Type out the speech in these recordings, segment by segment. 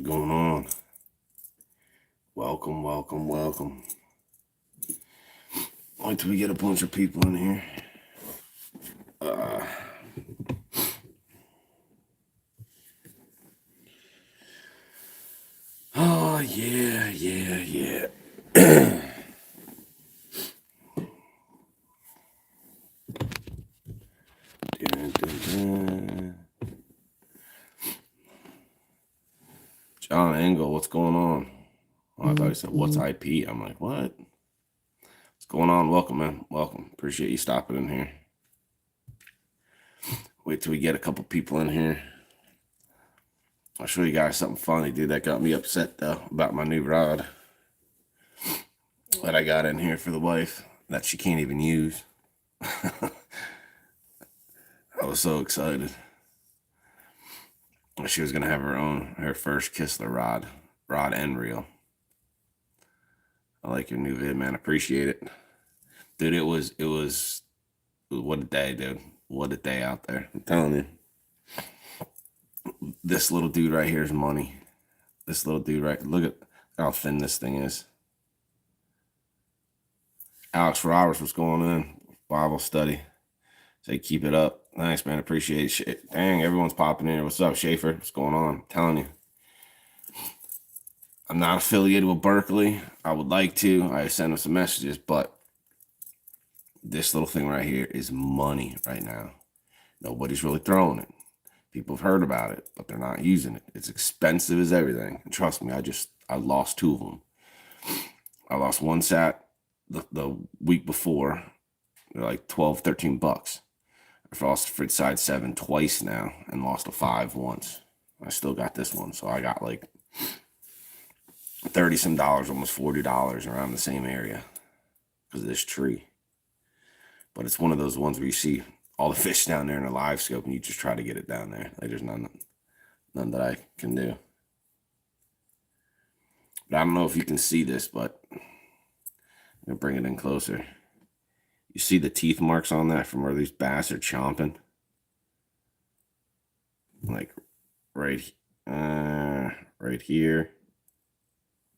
What's going on? Welcome. Wait till we get a bunch of people in here. Oh, yeah. Dun. John Engel, what's going on? Oh, I thought he said, what's IP? I'm like, what? What's going on? Welcome, man. Welcome. Appreciate you stopping in here. Wait till we get a couple people in here. I'll show you guys something funny, dude. That got me upset, though, about my new rod that I got in here for the wife that she can't even use. I was so excited. She was going to have her first Kistler rod and reel. I like your new vid, man. Appreciate it. Dude, it was what a day, dude. What a day out there. I'm telling you. This little dude right here is money. This little dude right, look at how thin this thing is. Alex Roberts, what's going on? Bible study. Say keep it up. Thanks, man. Appreciate it. Dang, everyone's popping in here. What's up, Schaefer? What's going on? I'm telling you. I'm not affiliated with Berkeley. I would like to. I send them some messages, but this little thing right here is money right now. Nobody's really throwing it. People have heard about it, but they're not using it. It's expensive as everything. And trust me, I lost two of them. I lost one sat the week before. They're like 12, 13 bucks. I've lost a Fritz Side 7 twice now and lost a 5 once. I still got this one. So I got like $30 some, almost $40 around the same area because of this tree. But it's one of those ones where you see all the fish down there in a live scope and you just try to get it down there. Like there's none that I can do. But I don't know if you can see this, but I'm going to bring it in closer. You see the teeth marks on that from where these bass are chomping? Like right here.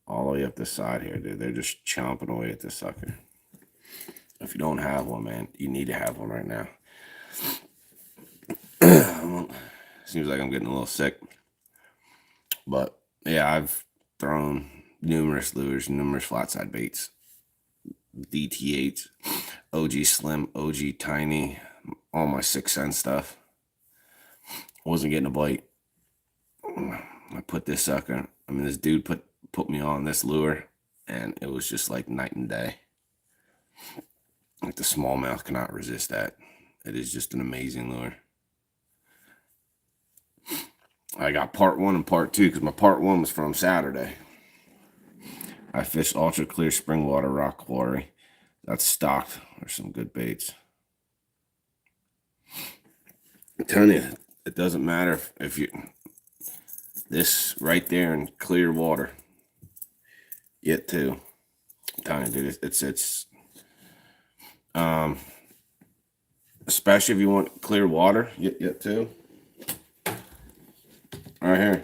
All the way up this side here, dude. They're just chomping away at this sucker. If you don't have one, man, you need to have one right now. Seems like I'm getting a little sick. But, yeah, I've thrown numerous lures, numerous flatside baits. DT8s, OG Slim, OG Tiny, all my 6 cent stuff. Wasn't getting a bite. I put this sucker. I mean, this dude put me on this lure, and it was just like night and day. Like the smallmouth cannot resist that. It is just an amazing lure. I got part 1 and part 2 because my part 1 was from Saturday. I fished Ultra Clear Springwater Rock Quarry. That's stocked. There's some good baits. I'm telling you, it doesn't matter if you this right there in clear water. Yet too. I'm telling you, dude, it's especially if you want clear water. Yet too. Right here.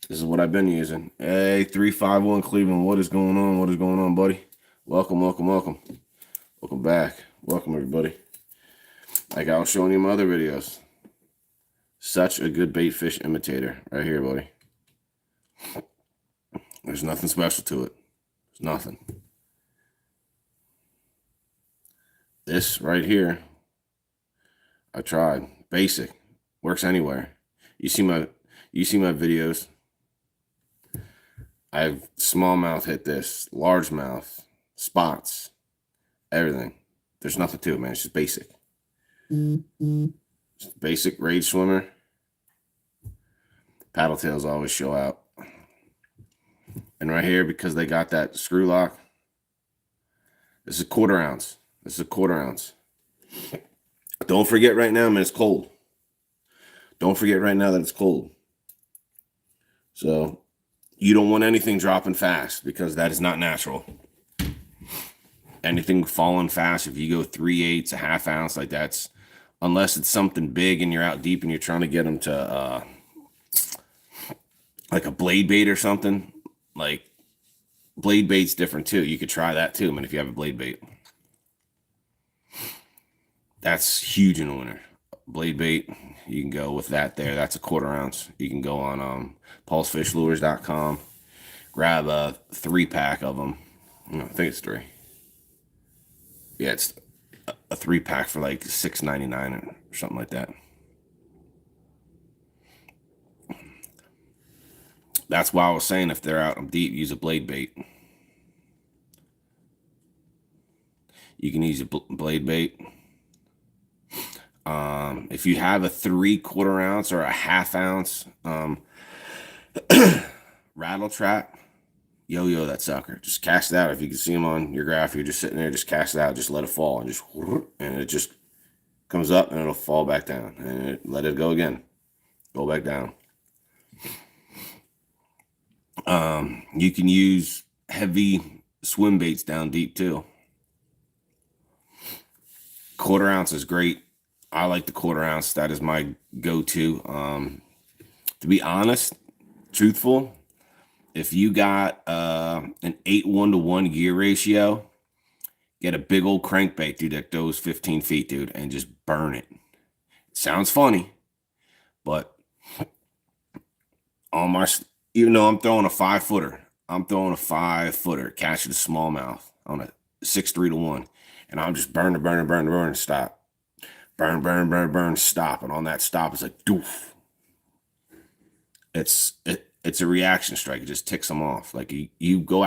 This is what I've been using. Hey, 351 Cleveland. What is going on? What is going on, buddy? Welcome. Welcome back. Welcome, everybody. Like I was showing you in my other videos. Such a good bait fish imitator right here, buddy. There's nothing special to it. There's nothing. This right here, I tried. Basic. Works anywhere. You see my videos. I have smallmouth hit this, largemouth, spots, everything. There's nothing to it, man. It's just basic. Just basic rage swimmer. Paddle tails always show out. And right here, because they got that screw lock, this is a 1/4 ounce. This is a 1/4 ounce. Don't forget right now, man, it's cold. Don't forget right now that it's cold. So you don't want anything dropping fast because that is not natural. Anything falling fast, if you go 3/8, a 1/2 ounce, like that's, unless it's something big and you're out deep and you're trying to get them to like a blade bait or something. Like blade bait's different too. You could try that too, man, if you have a blade bait. That's huge in the winter. Blade bait, you can go with that there. That's a 1/4 ounce. You can go on paulsfishlures.com, grab a 3-pack of them. I think it's 3. Yeah, it's a 3-pack for like $6.99 or something like that. That's why I was saying if they're out deep, use a blade bait. You can use a blade bait. If you have a 3/4 ounce or a 1/2 ounce rattle trap, yo that sucker. Just cast it out. If you can see them on your graph, you're just sitting there, just cast it out, just let it fall, and it just comes up and it'll fall back down, and let it go again, go back down. You can use heavy swim baits down deep too. 1/4 ounce is great. I like the 1/4 ounce. That is my go-to. To be honest, truthful, if you got an 8:1 gear ratio, get a big old crankbait, dude, that goes 15 feet, dude, and just burn it. Sounds funny, but on my, even though I'm throwing a 5-footer, I'm throwing a 5-footer, catching a smallmouth on a 6.3-1, and I'm just burn, stop. Burn, stop. And on that stop, it's like doof. It's a reaction strike. It just ticks them off. Like you go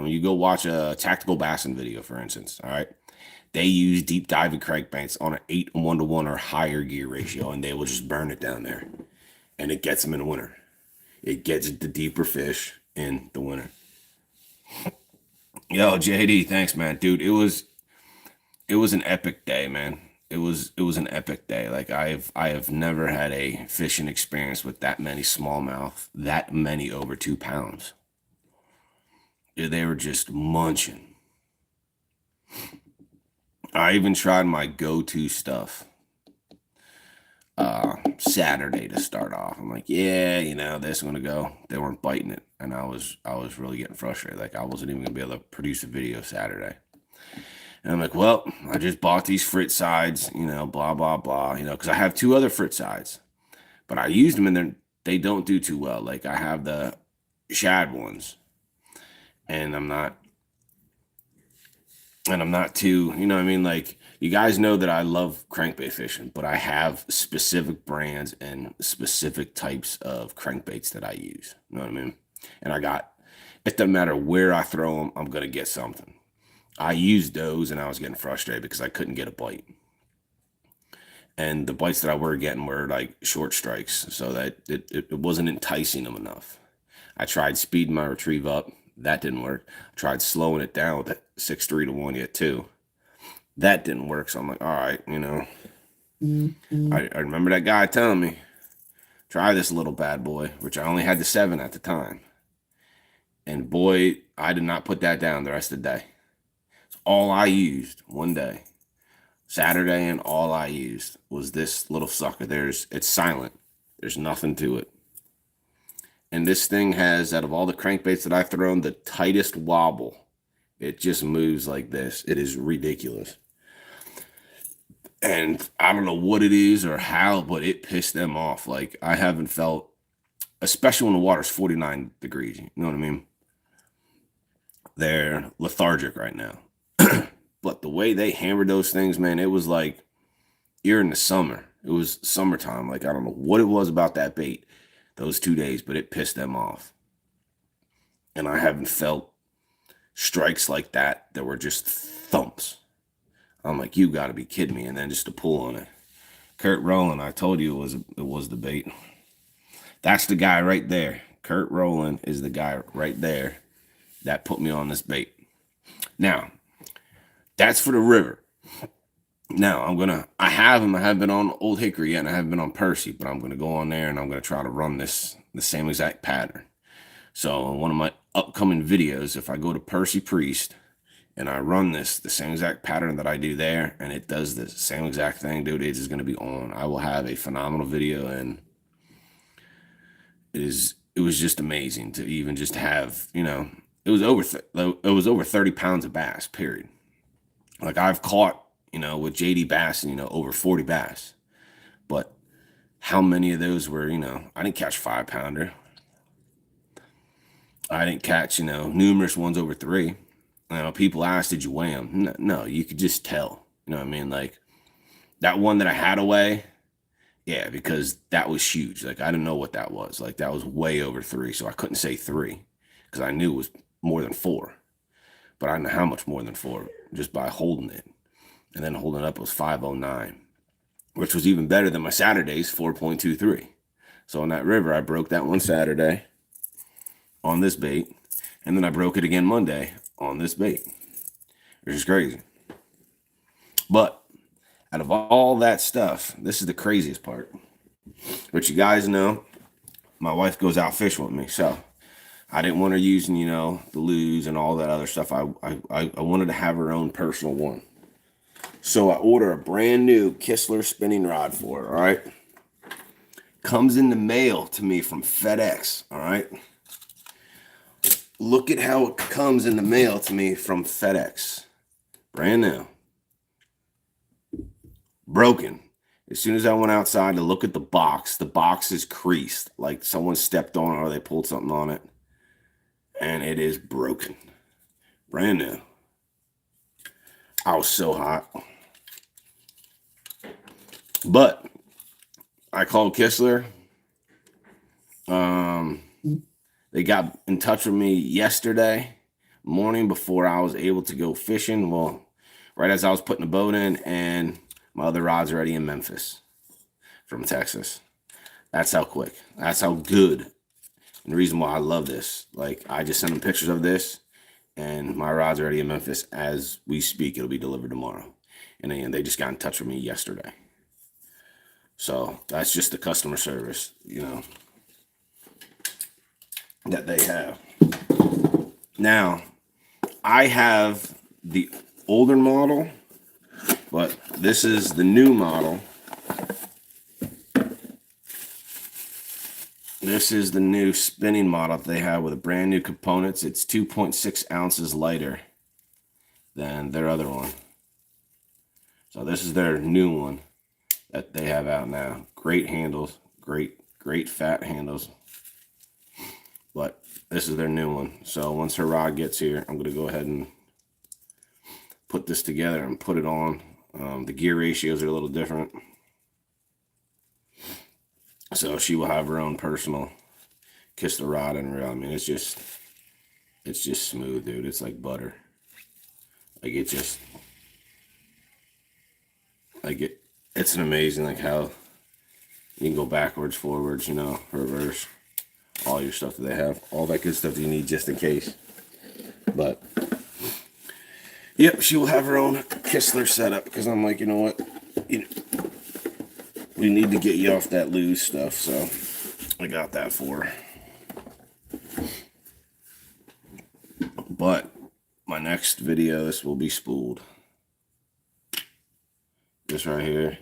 you go watch a Tactical Bassin video, for instance. All right, they use deep diving crankbaits on an 8:1 or higher gear ratio, and they will just burn it down there, and it gets them in the winter. It gets the deeper fish in the winter. Yo, JD, thanks, man, dude. It was an epic day, man. It was an epic day. Like I have never had a fishing experience with that many smallmouth, that many over 2 pounds. They were just munching. I even tried my go-to stuff Saturday to start off. I'm like, yeah, this is gonna go. They weren't biting it, and I was really getting frustrated. Like I wasn't even gonna be able to produce a video Saturday. And I'm like, well, I just bought these Fritz sides, blah, blah, blah, because I have 2 other Fritz sides, but I used them and they don't do too well. Like I have the shad ones, and I'm not too, what I mean? Like you guys know that I love crankbait fishing, but I have specific brands and specific types of crankbaits that I use. You know what I mean? And it doesn't matter where I throw them, I'm going to get something. I used those and I was getting frustrated because I couldn't get a bite. And the bites that I were getting were like short strikes, so that it wasn't enticing them enough. I tried speeding my retrieve up. That didn't work. I tried slowing it down with a 6.3-1 yet too. That didn't work. So I'm like, all right, I remember that guy telling me, try this little bad boy, which I only had the 7 at the time. And boy, I did not put that down the rest of the day. All I used one day, Saturday, and all I used was this little sucker. It's silent. There's nothing to it. And this thing has, out of all the crankbaits that I've thrown, the tightest wobble. It just moves like this. It is ridiculous. And I don't know what it is or how, but it pissed them off. Like I haven't felt, especially when the water's 49 degrees. You know what I mean? They're lethargic right now. But the way they hammered those things, man, it was like you're in the summer. It was summertime. Like, I don't know what it was about that bait those 2 days, but it pissed them off. And I haven't felt strikes like that were just thumps. I'm like, you got to be kidding me. And then just to pull on it. Kurt Rowland, I told you it was the bait. That's the guy right there. Kurt Rowland is the guy right there that put me on this bait. Now, that's for the river. Now I have been on Old Hickory yet, and I haven't been on Percy, but I'm going to go on there and I'm going to try to run the same exact pattern. So one of my upcoming videos, if I go to Percy Priest and I run the same exact pattern that I do there, and it does the same exact thing, dude, it is going to be on. I will have a phenomenal video, and it is it was just amazing to even just have, it was over 30 pounds of bass, period. Like I've caught, with JD Bass, over 40 bass. But how many of those were, I didn't catch 5-pounder. I didn't catch, numerous ones over 3. People ask, did you weigh them? No, no, you could just tell. You know what I mean? Like that one that I had away, yeah, because that was huge. Like I didn't know what that was. Like that was way over 3, so I couldn't say 3 because I knew it was more than 4. But I didn't know how much more than 4 just by holding it. And then holding it up was 509, which was even better than my Saturday's 4.23. So on that river, I broke that one Saturday on this bait, and then I broke it again Monday on this bait, which is crazy. But out of all that stuff, this is the craziest part. But you guys know, my wife goes out fishing with me, so I didn't want her using, the lures and all that other stuff. I wanted to have her own personal one. So I order a brand new Kistler spinning rod for her, all right? Comes in the mail to me from FedEx, all right? Look at how it comes in the mail to me from FedEx. Brand new. Broken. As soon as I went outside to look at the box is creased, like someone stepped on it or they pulled something on it. And it is broken. Brand new. I was so hot. But I called Kistler. They got in touch with me yesterday morning before I was able to go fishing. Well, right as I was putting the boat in, and my other rod's already in Memphis from Texas. That's how quick. That's how good. And the reason why I love this, like I just sent them pictures of this, and my rod's already in Memphis as we speak. It'll be delivered tomorrow. And then they just got in touch with me yesterday. So that's just the customer service, that they have. Now, I have the older model, but this is the new model. This is the new spinning model that they have with a brand new components. It's 2.6 ounces lighter than their other one. So this is their new one that they have out now. Great handles, great fat handles. But this is their new one. So once her rod gets here, I'm going to go ahead and put this together and put it on. The gear ratios are a little different. So she will have her own personal Kistler rod and reel. I mean, it's just smooth, dude. It's like butter. Like it's an amazing, like how you can go backwards, forwards, reverse, all your stuff that they have, all that good stuff that you need just in case. But yep, she will have her own Kistler setup because I'm like, you know what, we need to get you off that loose stuff, so I got that for her. But my next video, this will be spooled. This right here,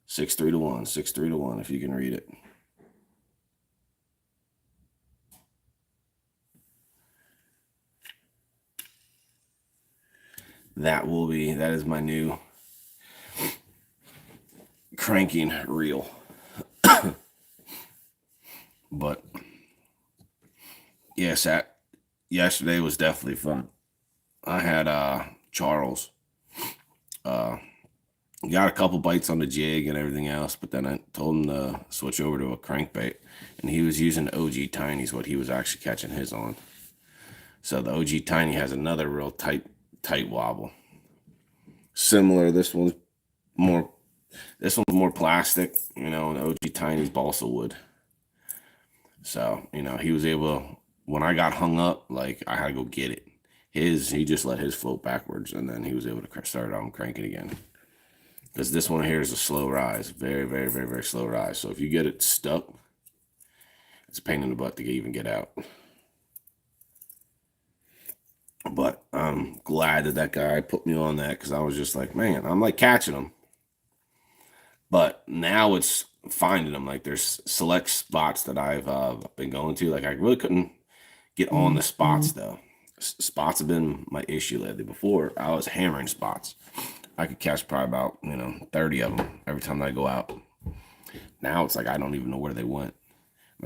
6-3 to 1, 6-3 to 1, if you can read it. That is my new cranking reel. But yes, yesterday was definitely fun. I had Charles got a couple bites on the jig and everything else, but then I told him to switch over to a crankbait, and he was using OG Tiny's what he was actually catching his on. So the OG Tiny has another real tight wobble. Similar, this one's more plastic, and OG Tiny's balsa wood. So, he was able, when I got hung up, like I had to go get it. He just let his float backwards, and then he was able to start on cranking again. Because this one here is a slow rise, very, very, very, very slow rise. So if you get it stuck, it's a pain in the butt to even get out. But I'm glad that guy put me on that, because I was just like, man, I'm like catching them. But now it's finding them. Like there's select spots that I've been going to. Like I really couldn't get on the spots though. Spots have been my issue lately. Before I was hammering spots. I could catch probably about 30 of them every time I go out. Now it's like I don't even know where they went.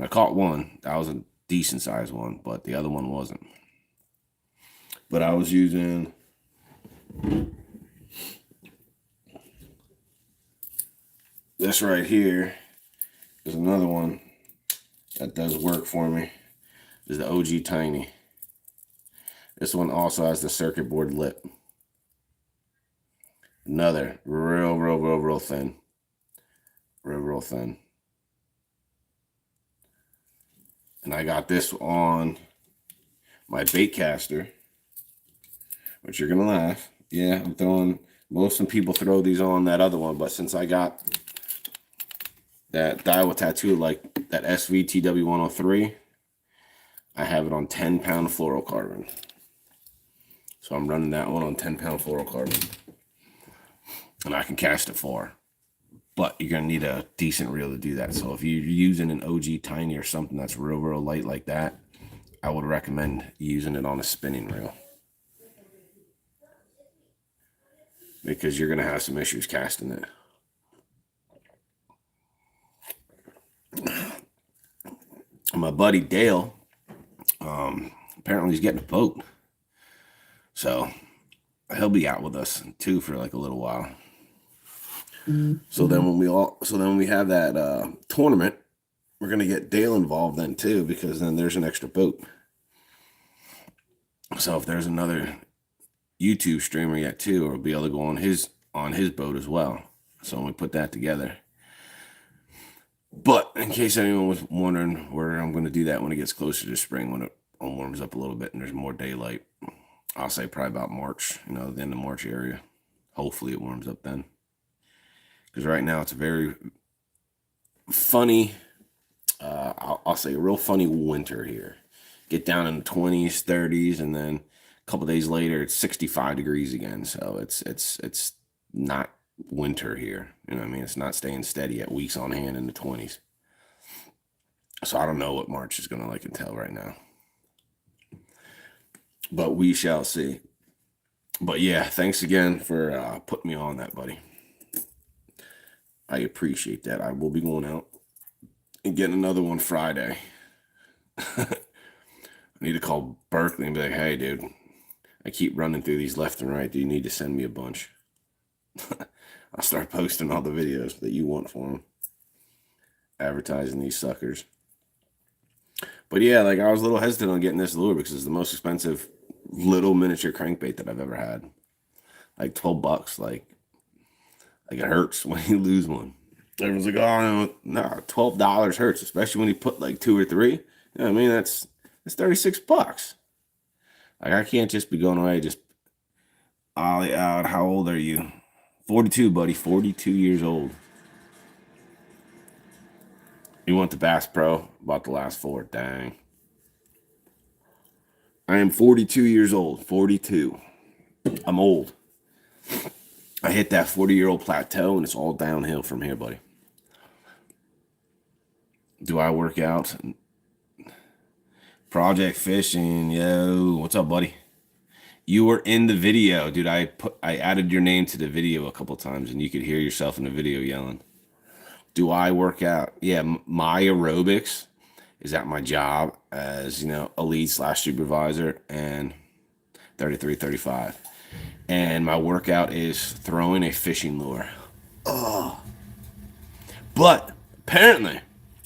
I caught one. That was a decent sized one, but the other one wasn't. But I was using this right here. There's another one that does work for me. This is the OG Tiny. This one also has the circuit board lip. Another real thin. Real thin. And I got this on my bait caster, which you're gonna laugh. Yeah, I'm throwing, most people throw these on that other one, but since I got that Daiwa tattoo, like that SVTW 103, I have it on 10-pound fluorocarbon. So I'm running that one on 10-pound fluorocarbon. And I can cast it far. But you're going to need a decent reel to do that. So if you're using an OG Tiny or something that's real light like that, I would recommend using it on a spinning reel. Because you're going to have some issues casting it. My buddy Dale, apparently he's getting a boat. So he'll be out with us too for like a little while. So then when we have that tournament, we're gonna get Dale involved then too, because then there's an extra boat. So if there's another YouTube streamer yet too, we'll be able to go on his boat as well. So when we put that together. But in case anyone was wondering where I'm going to do that when it gets closer to spring, when it warms up a little bit and there's more daylight, I'll say probably about March, the end of March area. Hopefully it warms up then. Because right now it's a very funny, I'll say a real funny winter here. Get down in the 20s, 30s, and then a couple days later it's 65 degrees again. So it's not winter here. You know what I mean? It's not staying steady at weeks on hand in the 20s. So I don't know what March is going to like until right now. But we shall see. But yeah, thanks again for putting me on that, buddy. I appreciate that. I will be going out and getting another one Friday. I need to call Berkeley and be like, hey, dude, I keep running through these left and right. Do you need to send me a bunch? I'll start posting all the videos that you want for them. Advertising these suckers. But yeah, like I was a little hesitant on getting this lure because it's the most expensive little miniature crankbait that I've ever had. Like $12. Like it hurts when you lose one. Everyone's like, oh no, $12 hurts, especially when you put like 2 or 3. You know what I mean? That's $36. Like I can't just be going away, just ollie out. How old are you? 42, buddy. 42 years old. You want the Bass Pro? About the last 4. Dang. I am 42 years old. 42. I'm old. I hit that 40-year-old plateau, and it's all downhill from here, buddy. Do I work out? Project Fishing. Yo, what's up, buddy? You were in the video, dude. I added your name to the video a couple times, and you could hear yourself in the video yelling. Do I work out? Yeah, my aerobics is at my job as, a lead/supervisor and 33, 35. And my workout is throwing a fishing lure. Oh. But apparently,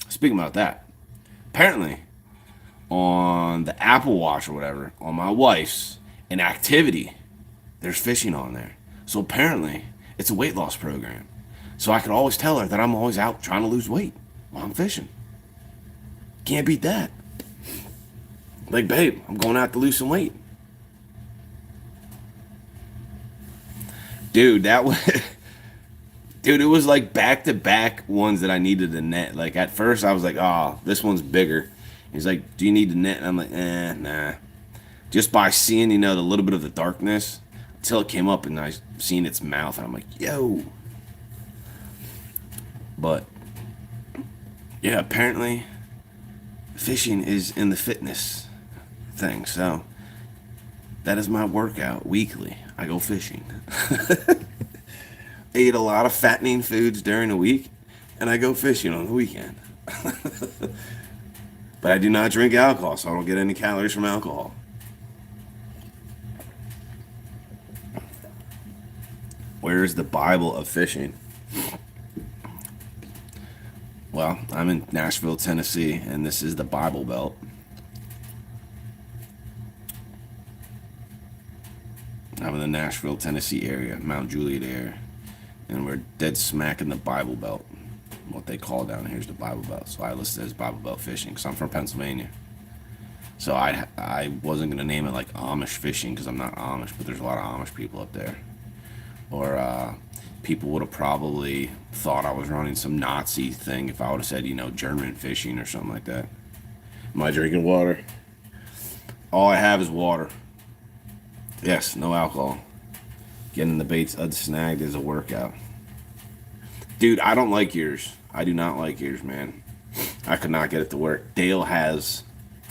speaking about that, apparently on the Apple Watch or whatever, on my wife's, an activity, there's fishing on there. So apparently it's a weight loss program. So I could always tell her that I'm always out trying to lose weight while I'm fishing. Can't beat that. Like, babe, I'm going out to lose some weight. Dude, dude, it was like back-to-back ones that I needed to net. Like, at first I was like, oh, this one's bigger. He's like, do you need to net? And I'm like, nah. Just by seeing, the little bit of the darkness, until it came up and I seen its mouth. And I'm like, yo. But yeah, apparently fishing is in the fitness thing. So that is my workout weekly. I go fishing. I eat a lot of fattening foods during the week, and I go fishing on the weekend. But I do not drink alcohol, so I don't get any calories from alcohol. Where is the Bible of fishing? Well, I'm in Nashville, Tennessee, and this is the Bible Belt. I'm in the Nashville, Tennessee area, Mount Juliet area, and we're dead smack in the Bible Belt. What they call down here is the Bible Belt. So I listed it as Bible Belt fishing because I'm from Pennsylvania. So I wasn't gonna name it like Amish fishing because I'm not Amish, but there's a lot of Amish people up there. Or people would have probably thought I was running some Nazi thing if I would have said, German fishing or something like that. Am I drinking water? All I have is water. Yes, no alcohol. Getting the baits unsnagged is a workout. Dude, I don't like yours. I do not like yours, man. I could not get it to work. Dale has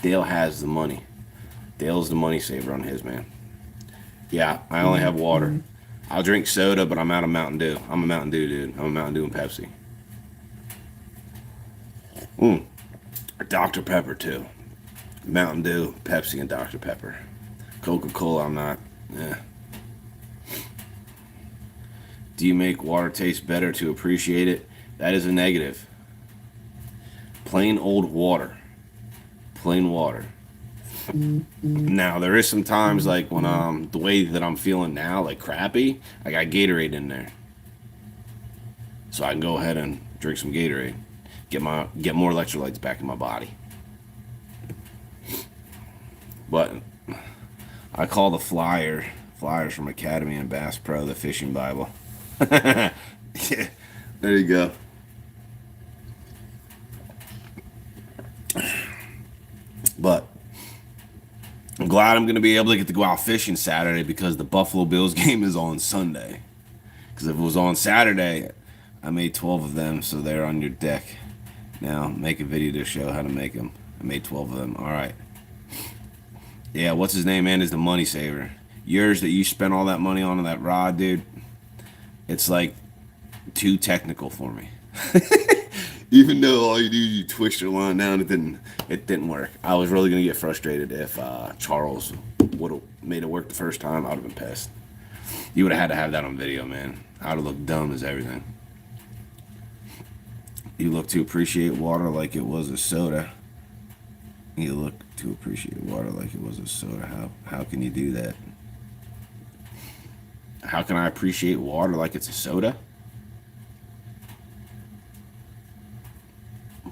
the money. Dale's the money saver on his, man. Yeah, I only have water. I'll drink soda, but I'm out of Mountain Dew. I'm a Mountain Dew dude. I'm a Mountain Dew and Pepsi. Dr. Pepper too. Mountain Dew, Pepsi, and Dr. Pepper. Coca-Cola, I'm not. Yeah. Do you make water taste better to appreciate it? That is a negative. Plain old water. Plain water. Now, there is some times like when the way that I'm feeling now, like crappy, I got Gatorade in there. So I can go ahead and drink some Gatorade. Get more electrolytes back in my body. But I call the flyers from Academy and Bass Pro the fishing Bible. Yeah, there you go. But I'm glad I'm going to be able to get to go out fishing Saturday because the Buffalo Bills game is on Sunday. Because if it was on Saturday, I made 12 of them, so they're on your deck. Now, make a video to show how to make them. I made 12 of them. All right. Yeah, what's his name, man, is the money saver. Yours that you spent all that money on that rod, dude, it's like too technical for me. Even though all you do is you twist your line down, it didn't work. I was really gonna get frustrated if Charles would have made it work the first time. I'd have been pissed. You would have had to have that on video, man. I'd have looked dumb as everything. You look to appreciate water like it was a soda. You look to appreciate water like it was a soda. How can you do that? How can I appreciate water like it's a soda?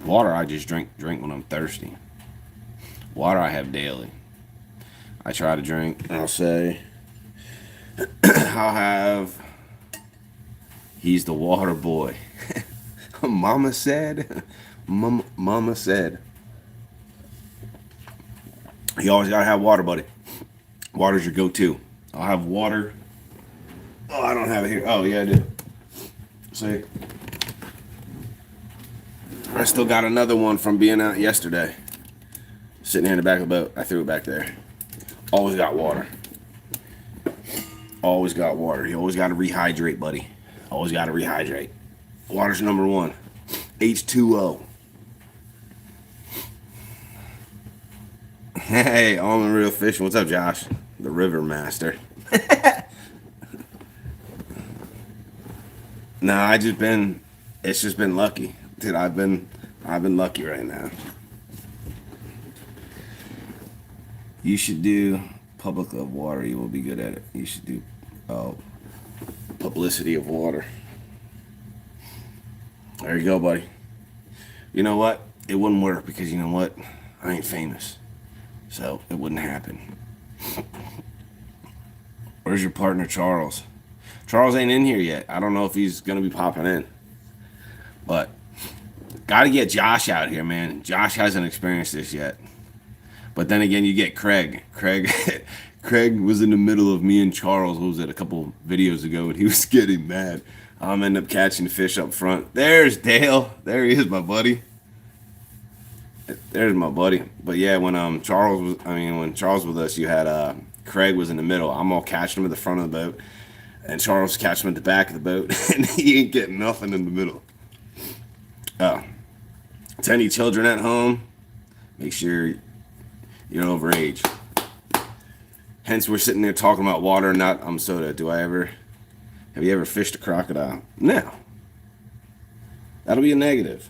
Water I just drink when I'm thirsty. Water I have daily. I try to drink, I'll say, I'll have, he's the water boy. Mama said, Mama said. You always gotta have water, buddy. Water's your go-to. I'll have water. Oh, I don't have it here. Oh, yeah, I do. See? I still got another one from being out yesterday. Sitting here in the back of the boat. I threw it back there. Always got water. Always got water. You always got to rehydrate, buddy. Always got to rehydrate. Water's number one. H2O. Hey, Almond Real Fishing. What's up, Josh? The River Master. No, it's just been lucky. Dude, I've been lucky right now. You should do public of water. You will be good at it. You should do publicity of water. There you go, buddy. You know what? It wouldn't work because you know what? I ain't famous. So it wouldn't happen. Where's your partner, Charles? Charles ain't in here yet. I don't know if he's going to be popping in. But got to get Josh out here, man. Josh hasn't experienced this yet. But then again, you get Craig. Craig was in the middle of me and Charles, what was it, a couple videos ago, and he was getting mad. I'm end up catching fish up front. There's Dale. There he is, my buddy. There's my buddy. But yeah, when Charles was with us, you had Craig was in the middle. I'm all catching him at the front of the boat, and Charles catching him at the back of the boat, and he ain't getting nothing in the middle. To any children at home, make sure you're over age. Hence, we're sitting there talking about water, not soda. Have you ever fished a crocodile? No. That'll be a negative.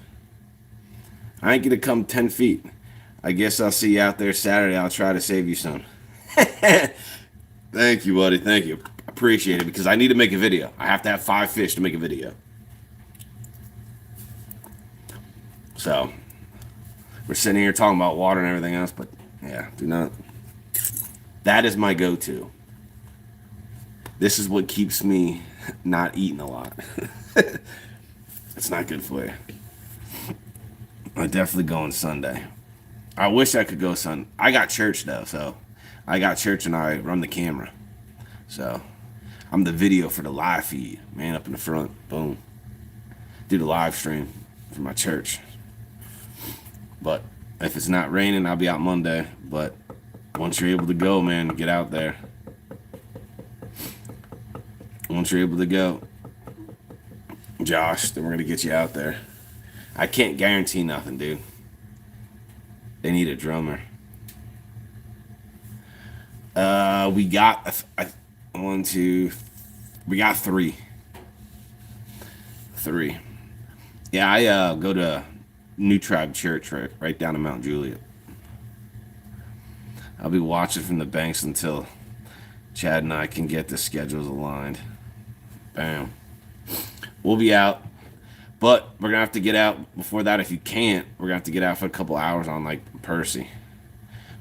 I ain't gonna come 10 feet. I guess I'll see you out there Saturday. I'll try to save you some. Thank you, buddy. Thank you. Appreciate it, because I need to make a video. I have to have 5 fish to make a video. So, we're sitting here talking about water and everything else, but yeah, that is my go-to. This is what keeps me not eating a lot. It's not good for you. I'm definitely going Sunday. I wish I could go Sunday. I got church though, so I got church and I run the camera. So I'm the video for the live feed, man, up in the front. Boom. Do the live stream for my church. But if it's not raining, I'll be out Monday. But once you're able to go, man, get out there. Once you're able to go, Josh, then we're going to get you out there. I can't guarantee nothing, dude. They need a drummer. We got we got 3. 3. Yeah, I go to New Tribe Church right down in Mount Juliet. I'll be watching from the banks until Chad and I can get the schedules aligned. Bam. We'll be out. But we're going to have to get out before that. If you can't, we're going to have to get out for a couple hours on, like, Percy.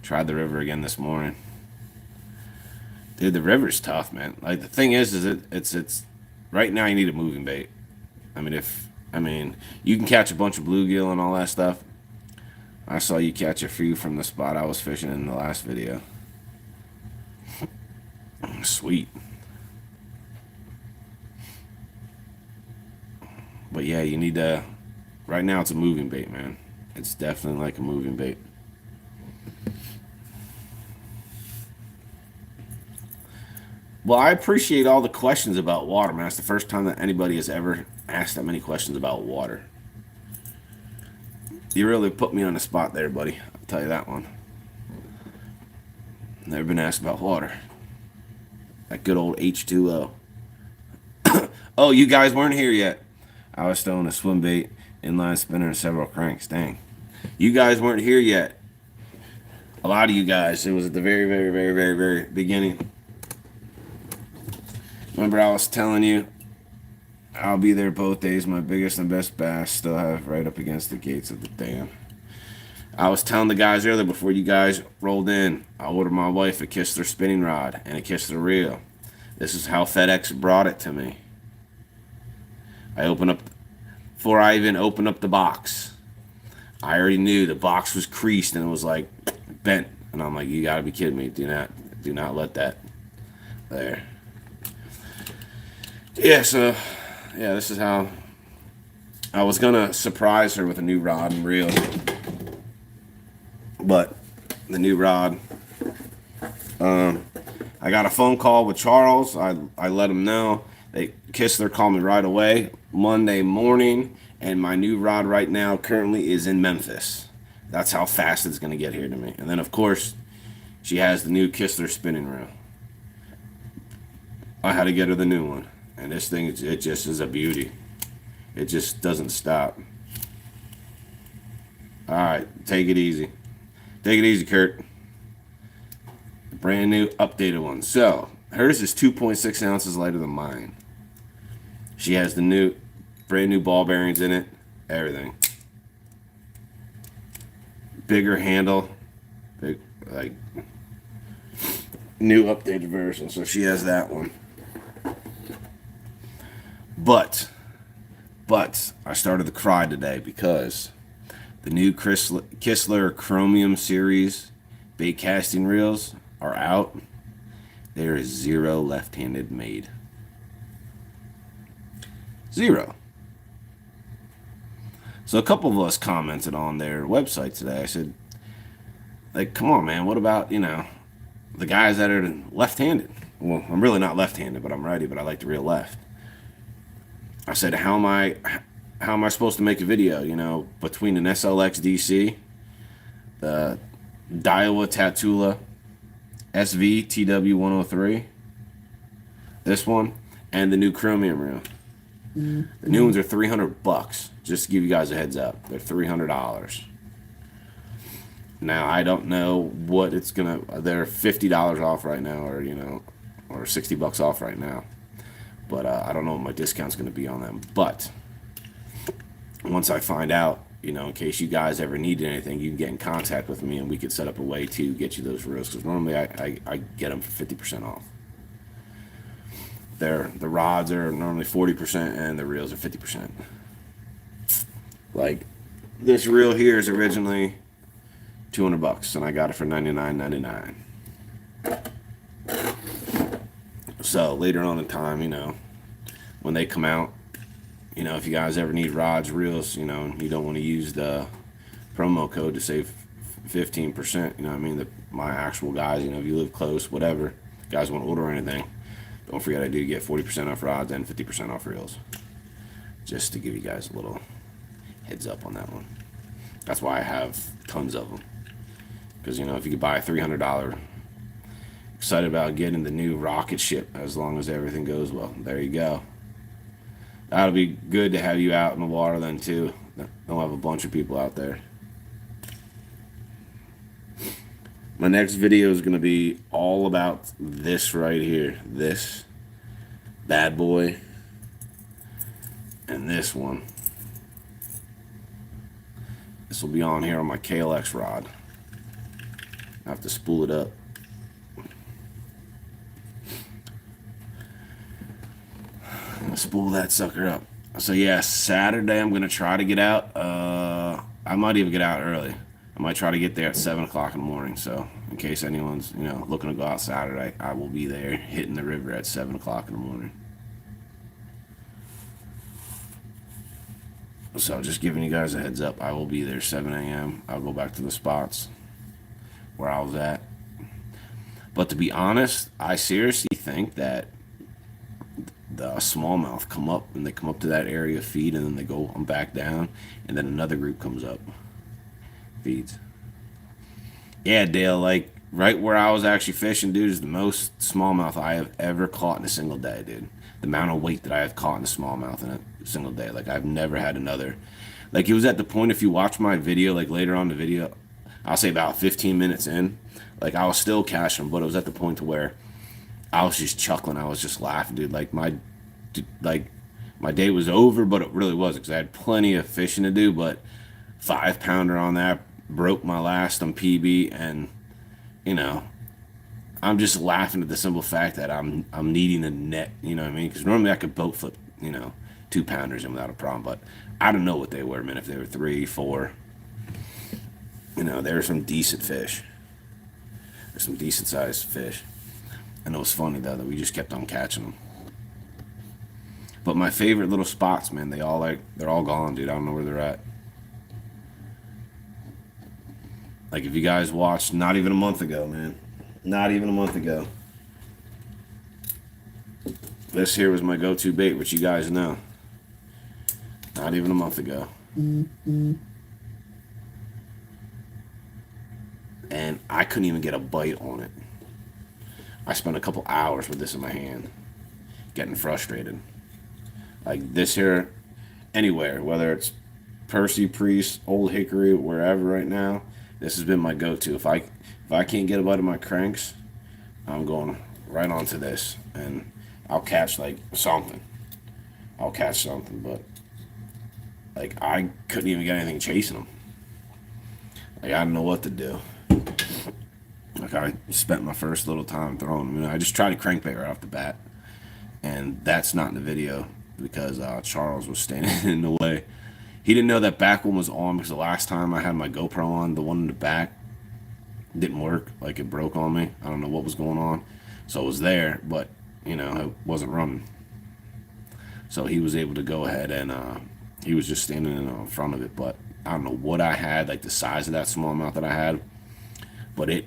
Tried the river again this morning. Dude, the river's tough, man. Like, the thing is it's right now you need a moving bait. I mean, you can catch a bunch of bluegill and all that stuff. I saw you catch a few from the spot I was fishing in the last video. Sweet. But yeah, you need to, right now it's a moving bait, man. It's definitely like a moving bait. Well, I appreciate all the questions about water, man. It's the first time that anybody has ever asked that many questions about water. You really put me on the spot there, buddy. I'll tell you that one. Never been asked about water. That good old H2O. Oh, you guys weren't here yet. I was throwing a swim bait, inline spinner, and several cranks. Dang. You guys weren't here yet. A lot of you guys. It was at the very, very, very, very, very beginning. Remember I was telling you, I'll be there both days. My biggest and best bass still have right up against the gates of the dam. I was telling the guys earlier before you guys rolled in, I ordered my wife a Kistler spinning rod and a Kistler reel. This is how FedEx brought it to me. Before I even opened up the box, I already knew the box was creased and it was like bent. And I'm like, you gotta be kidding me. Do not let that there. Yeah, so, yeah, this is how I was gonna surprise her with a new rod and reel. But the new rod, I got a phone call with Charles. I let him know. Kistler called me right away Monday morning, and my new rod right now currently is in Memphis. That's how fast it's going to get here to me. And then, of course, she has the new Kistler spinning reel. I had to get her the new one. And this thing, it just is a beauty. It just doesn't stop. All right, take it easy. Take it easy, Kurt. Brand new, updated one. So, hers is 2.6 ounces lighter than mine. She has the brand new ball bearings in it. Everything. Bigger handle. Like, new updated version. So she has that one. But I started to cry today because the new Kistler Chromium Series bait casting reels are out. There is 0 left-handed made. Zero. So a couple of us commented on their website today. I said, like, come on, man. What about, the guys that are left-handed? Well, I'm really not left-handed, but I'm righty, but I like to reel left. I said, how am I supposed to make a video, between an SLX DC, the Daiwa Tatula SV TW103, this one, and the new chromium reel. The new ones are $300, just to give you guys a heads up. They're $300. Now, I don't know what it's gonna. They're $50 off right now, or or $60 off right now. But I don't know what my discount's gonna be on them. But once I find out, in case you guys ever need anything, you can get in contact with me, and we could set up a way to get you those reels. Because normally I get them for 50% off. The rods are normally 40%, and the reels are 50%. Like this reel here is originally $200, and I got it for $99.99. So later on in time, when they come out, if you guys ever need rods, reels, you don't want to use the promo code to save 15%. My actual guys, if you live close, whatever, guys want to order anything, don't forget I do get 40% off rods and 50% off reels. Just to give you guys a little heads up on that one. That's why I have tons of them. Because, if you could buy a $300, excited about getting the new rocket ship as long as everything goes well. There you go. That'll be good to have you out in the water then, too. They'll have a bunch of people out there. My next video is going to be all about this right here. This bad boy. And this one. This will be on here on my KLX rod. I have to spool it up. I'm gonna spool that sucker up. So yeah, Saturday I'm gonna try to get out. I might even get out early. I might try to get there at 7 o'clock in the morning. So in case anyone's looking to go out Saturday, I will be there hitting the river at 7 o'clock in the morning. So just giving you guys a heads up, I will be there 7 a.m. I'll go back to the spots where I was at. But to be honest, I seriously think that the smallmouth come up, and they come up to that area, feed, and then they go back down, and then another group comes up, feeds. Yeah, Dale, like right where I was actually fishing, dude, is the most smallmouth I have ever caught in a single day, dude. The amount of weight that I have caught in a smallmouth in a single day, like I've never had another. Like it was at the point, if you watch my video, like later on the video, I'll say about 15 minutes in, like I was still catching them, but it was at the point to where I was just chuckling. I was just laughing, dude. Like my day was over, but it really wasn't, because I had plenty of fishing to do. But 5-pounder on that broke my last on PB, and I'm just laughing at the simple fact that I'm needing a net. You know what I mean? Because normally I could boat flip 2-pounders in without a problem, but I don't know what they were, man. If they were 3, 4. There were some decent fish. There's some decent sized fish. And it was funny, though, that we just kept on catching them. But my favorite little spots, man, they're all gone, dude. I don't know where they're at. Like, if you guys watched, not even a month ago, man. Not even a month ago. This here was my go-to bait, which you guys know. Not even a month ago. And I couldn't even get a bite on it. I spent a couple hours with this in my hand, getting frustrated. Like this here, anywhere, whether it's Percy, Priest, Old Hickory, wherever right now, this has been my go-to. If I can't get a bite of my cranks, I'm going right onto this, and I'll catch like something. I'll catch something, but like I couldn't even get anything chasing them. Like I didn't know what to do. Like I spent my first little time throwing them. I just tried a crankbait right off the bat, and that's not in the video because Charles was standing in the way. He didn't know that back one was on, because the last time I had my GoPro on, the one in the back didn't work. Like it broke on me. I don't know what was going on. So it was there, but it wasn't running. So he was able to go ahead and he was just standing in front of it. But I don't know what I had, like the size of that smallmouth that I had, but it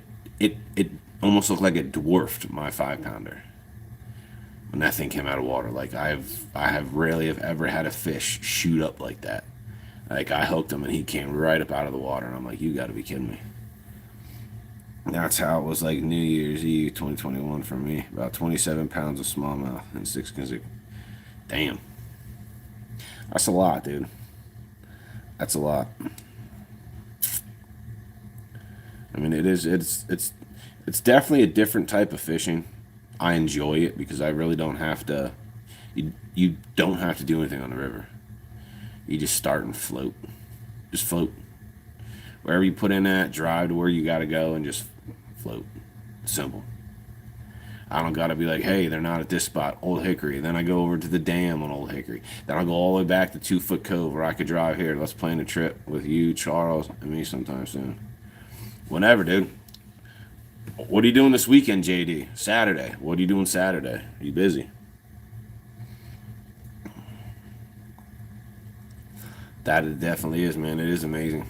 almost looked like it dwarfed my 5 pounder when that thing came out of water. Like I have rarely have ever had a fish shoot up like that. Like I hooked him and he came right up out of the water, and I'm like, you got to be kidding me. That's how it was like New Year's Eve 2021 for me. About 27 pounds of smallmouth and 6 consecutive. Damn. That's a lot, dude. That's a lot. I mean, it's definitely a different type of fishing. I enjoy it because I really don't have to. You don't have to do anything on the river. You just start and float. Just float. Wherever you put in at, drive to where you got to go and just float. Simple. I don't got to be like, hey, they're not at this spot, Old Hickory. Then I go over to the dam on Old Hickory. Then I'll go all the way back to 2 Foot Cove where I could drive here. Let's plan a trip with you, Charles, and me sometime soon. Whenever, dude. What are you doing this weekend, JD? Saturday. What are you doing Saturday? Are you busy? That it definitely is, man. It is amazing.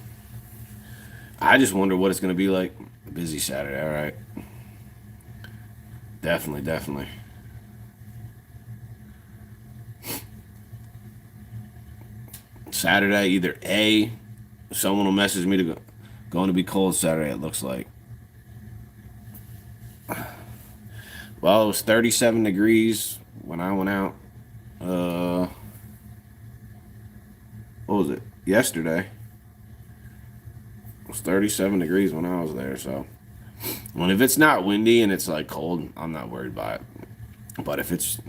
I just wonder what it's going to be like. Busy Saturday, all right. Definitely, definitely. Saturday, either A, someone will message me to go, going to be cold Saturday, it looks like. Well, it was 37 degrees when I went out. Uh, what was it? Yesterday. It was 37 degrees when I was there, so. Well, if it's not windy and it's like cold, I'm not worried about it. But if it's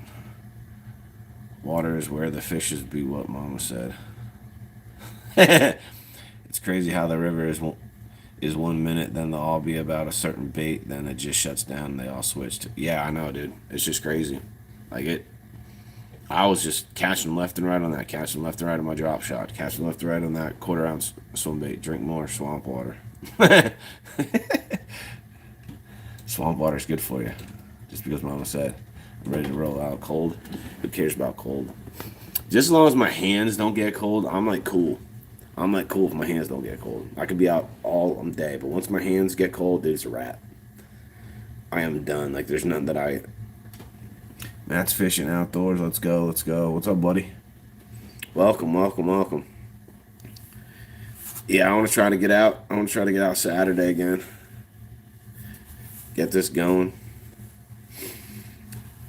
water is where the fishes be, what Mama said. It's crazy how the river is 1 minute, then they'll all be about a certain bait, then it just shuts down and they all switch to. Yeah, I know, dude. It's just crazy. Like it. I was just catching left and right on that, catching left and right on my drop shot, catching left and right on that 1/4 ounce swim bait. Drink more swamp water. Swamp water is good for you. Just because Mama said. I'm ready to roll out cold. Who cares about cold? Just as long as my hands don't get cold, I'm like cool. I'm like cool if my hands don't get cold. I could be out all day, but once my hands get cold, dude, it's a wrap. I am done. Like there's nothing that I. Matt's fishing outdoors. Let's go. Let's go. What's up, buddy? Welcome, welcome, welcome. Yeah, I want to try to get out. I want to try to get out Saturday again. Get this going.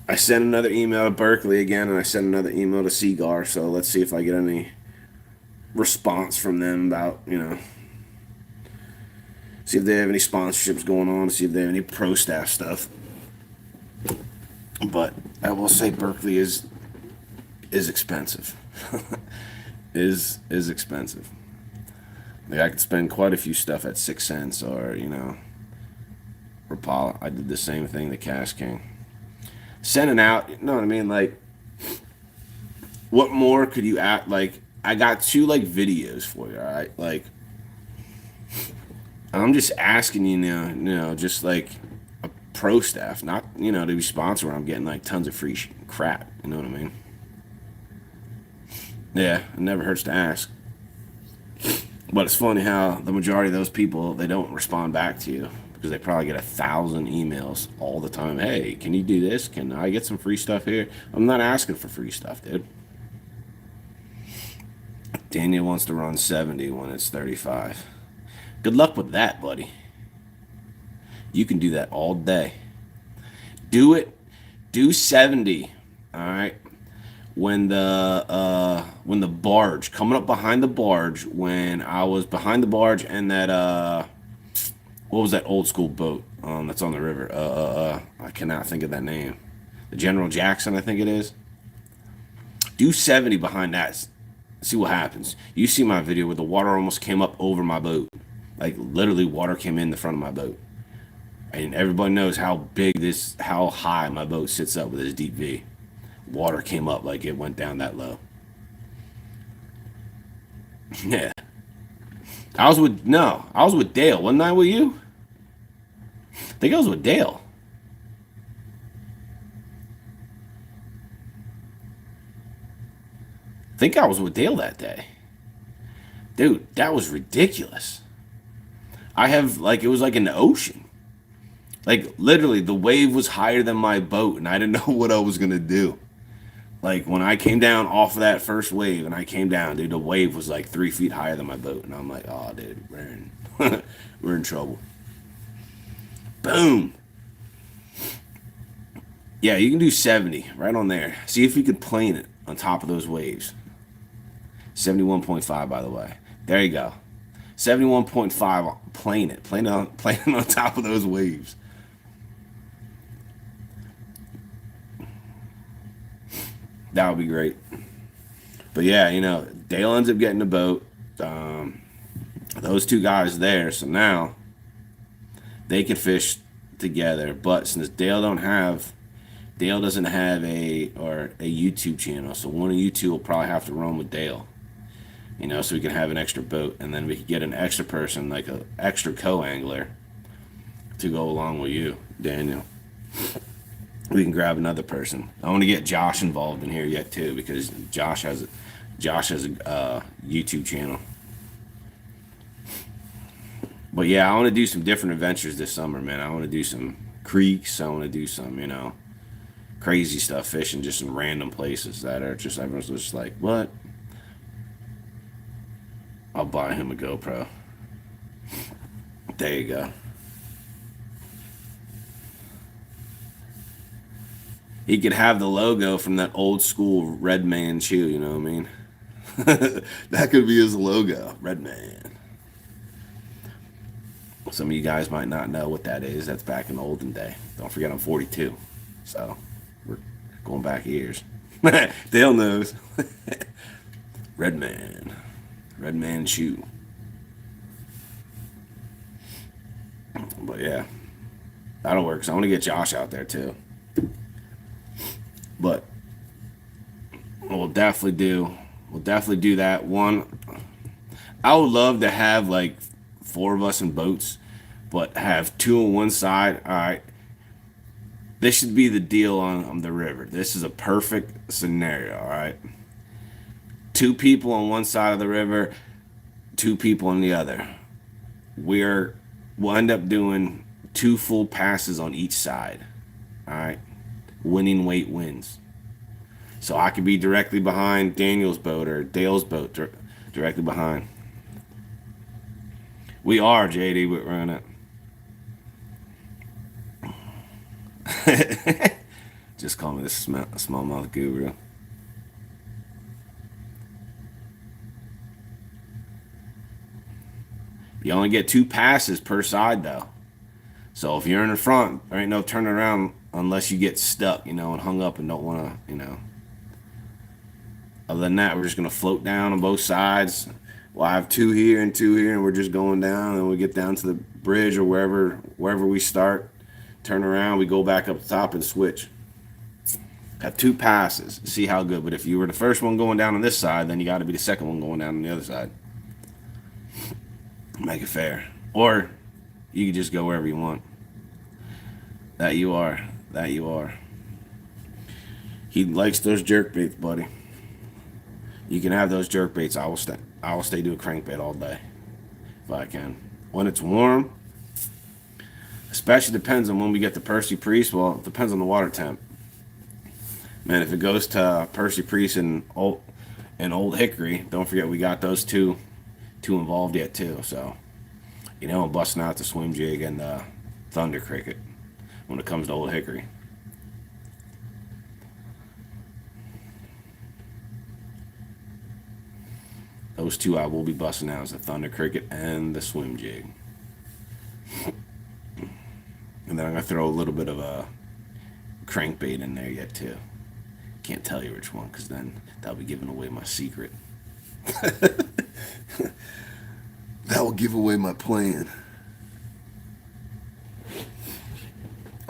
I sent another email to Berkeley again, and I sent another email to Seagar. So let's see if I get any response from them about, see if they have any sponsorships going on, see if they have any pro staff stuff. But I will say Berkeley is expensive. is expensive. Like I could spend quite a few stuff at 6 cents or, Rapala. I did the same thing to Cash King. Sending out, you know what I mean? Like, what more could you add? Like, I got 2 like videos for you, all right? Like, I'm just asking you now, just like a pro staff, not to be sponsored. I'm getting like tons of free crap. You know what I mean? Yeah, it never hurts to ask. But it's funny how the majority of those people, they don't respond back to you because they probably get 1,000 emails all the time. Hey, can you do this? Can I get some free stuff here? I'm not asking for free stuff, dude. Daniel wants to run 70 when it's 35. Good luck with that, buddy. You can do that all day. Do it. Do 70. All right. When the barge coming up behind the barge, when I was behind the barge and that what was that old school boat that's on the river? I cannot think of that name. The General Jackson, I think it is. Do 70 behind that. See what happens. You see my video where the water almost came up over my boat. Like literally water came in the front of my boat. And everybody knows how high my boat sits up with this deep V. Water came up like it went down that low. Yeah. I was with Dale. Wasn't I with you? I think I was with Dale. think I was with Dale that day. Dude, that was ridiculous. I have, like, it was like in the ocean. Like, literally, the wave was higher than my boat, and I didn't know what I was going to do. Like, when I came down off of that first wave, and I came down, dude, the wave was like 3 feet higher than my boat. And I'm like, oh, dude, we're in trouble. Boom. Yeah, you can do 70 right on there. See if you can plane it on top of those waves. 71.5, by the way. There you go. 71.5, plane it. Plane it on top of those waves. That would be great. But yeah, you know, Dale ends up getting the boat. Those two guys there, so now they can fish together. But since Dale doesn't have a YouTube channel, so one of you two will probably have to run with Dale. You know, so we can have an extra boat, and then we could get an extra person, like an extra co-angler, to go along with you, Daniel. We can grab another person. I want to get Josh involved in here yet too, because Josh has a YouTube channel. But yeah, I want to do some different adventures this summer, man. I want to do some creeks. I want to do some, you know, crazy stuff, fishing just in random places that are just, everyone's just like, what? I'll buy him a GoPro. There you go. He could have the logo from that old school Red Man shoe, you know what I mean? That could be his logo, Red Man. Some of you guys might not know what that is. That's back in the olden day. Don't forget I'm 42. So we're going back years. Dale knows. Red Man. Red Man shoe. But yeah, that'll work. So I want to get Josh out there too. But we'll definitely do that one. I would love to have like 4 of us in boats, but have 2 on one side. All right, this should be the deal on the river. This is a perfect scenario. All right, 2 people on one side of the river, 2 people on the other. We'll end up doing 2 full passes on each side. All right, winning weight wins. So I could be directly behind Daniel's boat or Dale's boat, directly behind. We are, JD. We're on it. Just call me the smallmouth guru. You only get 2 passes per side, though. So if you're in the front, there ain't no turning around unless you get stuck, you know, and hung up and don't want to, you know. Other than that, we're just going to float down on both sides. We'll have 2 here and 2 here, and we're just going down. And we get down to the bridge or wherever we start, turn around, we go back up the top and switch. Have 2 passes. See how good. But if you were the first one going down on this side, then you got to be the second one going down on the other side. Make it fair. Or you can just go wherever you want. That you are. He likes those jerk baits, buddy. You can have those jerk baits. I will stay do a crankbait all day if I can. When it's warm, especially depends on when we get to Percy Priest. Well, it depends on the water temp. Man, if it goes to Percy Priest and Old Hickory, don't forget we got those two involved yet too. So, you know, I'm busting out the swim jig and Thunder Cricket when it comes to Old Hickory. Those 2 I will be busting out is the Thunder Cricket and the swim jig. And then I'm going to throw a little bit of a crankbait in there yet too. Can't tell you which one because then that'll be giving away my secret. That will give away my plan.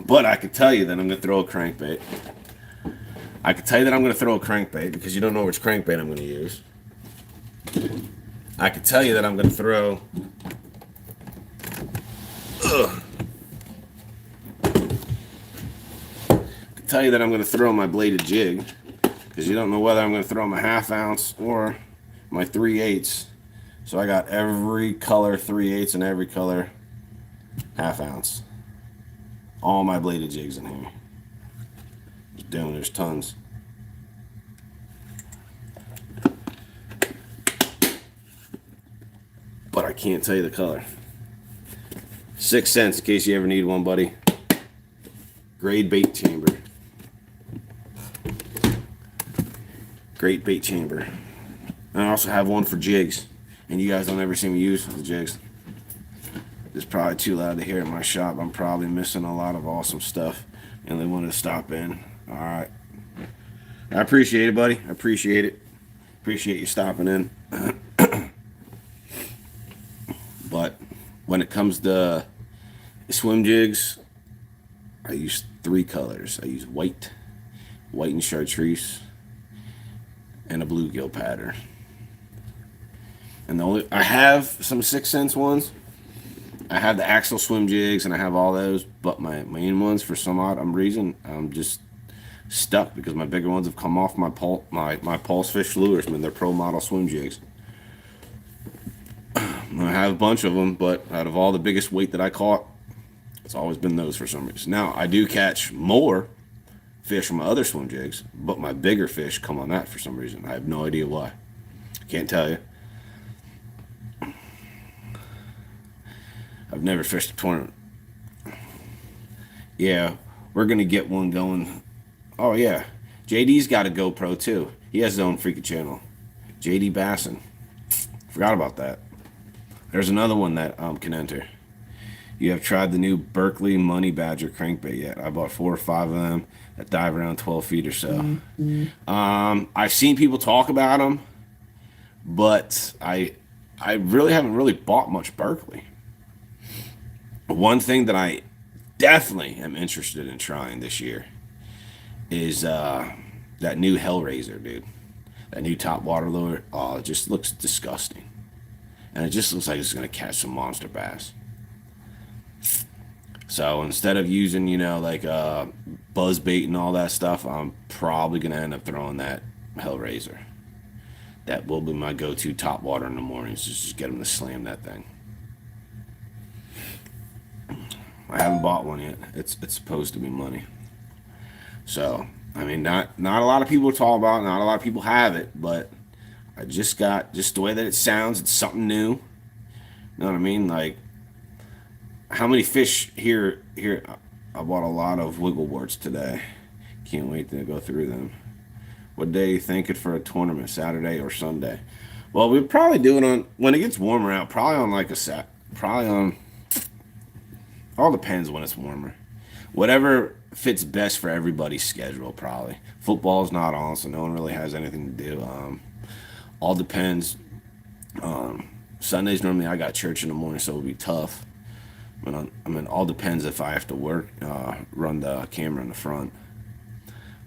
But I can tell you that I'm going to throw a crankbait. I can tell you that I'm going to throw a crankbait because you don't know which crankbait I'm going to use. I can tell you that I'm going to throw. I can tell you that I'm going to throw my bladed jig because you don't know whether I'm going to throw my 1/2 ounce or my 3/8. So I got every color 3/8 and every color 1/2 ounce. All my bladed jigs in here. Damn, there's tons. But I can't tell you the color. 6 cents in case you ever need one, buddy. Grade bait chamber. Great bait chamber. And I also have one for jigs. And you guys don't ever see me use the jigs. It's probably too loud to hear in my shop. I'm probably missing a lot of awesome stuff. And they wanted to stop in. Alright. I appreciate it, buddy. I appreciate it. Appreciate you stopping in. But when it comes to swim jigs, I use 3 colors. I use white and chartreuse, and a bluegill pattern. And I have some 6 cents ones. I have the Axel swim jigs and I have all those, but my main ones, for some odd reason, I'm just stuck because my bigger ones have come off my Pulse Fish lures. I mean, they're pro model swim jigs. I have a bunch of them, but out of all the biggest weight that I caught, it's always been those for some reason. Now, I do catch more fish from my other swim jigs, but my bigger fish come on that for some reason. I have no idea why. Can't tell you. I've never fished a tournament. Yeah, we're going to get one going. Oh, yeah. JD's got a GoPro, too. He has his own freaking channel. JD Basson. Forgot about that. There's another one that can enter. You have tried the new Berkley Money Badger crankbait yet? I bought 4 or 5 of them that dive around 12 feet or so. I've seen people talk about them, but I really haven't really bought much Berkley. One thing that I definitely am interested in trying this year is that new Hellraiser, dude. That new top water lure. Oh, it just looks disgusting. And it just looks like it's going to catch some monster bass. So instead of using, you know, like buzz bait and all that stuff, I'm probably going to end up throwing that Hellraiser. That will be my go-to top water in the mornings. Just get them to slam that thing. I haven't bought one yet. It's supposed to be money. So, I mean, not a lot of people talk about it, not a lot of people have it, but I just the way that it sounds, it's something new. You know what I mean? Like, how many fish here? I bought a lot of wiggle warts today. Can't wait to go through them. What day are you thinking for a tournament? Saturday or Sunday? Well, we'll probably do it on, when it gets warmer out, probably on like probably on, all depends when it's warmer. Whatever fits best for everybody's schedule, probably. Football's not on, so no one really has anything to do. All depends. Sundays normally I got church in the morning, so it'll be tough. But I mean, all depends if I have to work, run the camera in the front.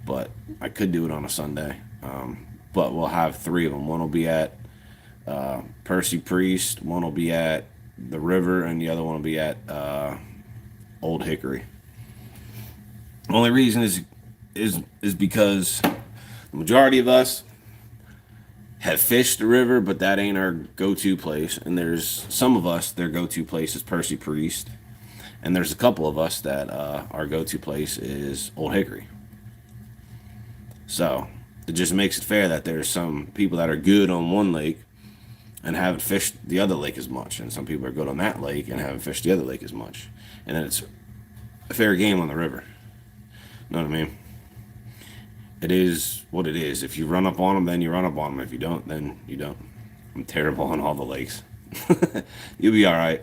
But I could do it on a Sunday. But we'll have 3 of them. One will be at Percy Priest, one will be at the river, and the other one will be at Old Hickory. Only reason is because the majority of us have fished the river, but that ain't our go-to place. And there's some of us, their go-to place is Percy Priest. And there's a couple of us that our go-to place is Old Hickory. So it just makes it fair that there's some people that are good on one lake and haven't fished the other lake as much. And some people are good on that lake and haven't fished the other lake as much. And then it's a fair game on the river. You know what I mean? It is what it is. If you run up on them, then you run up on them. If you don't, then you don't. I'm terrible on all the lakes. You'll be all right.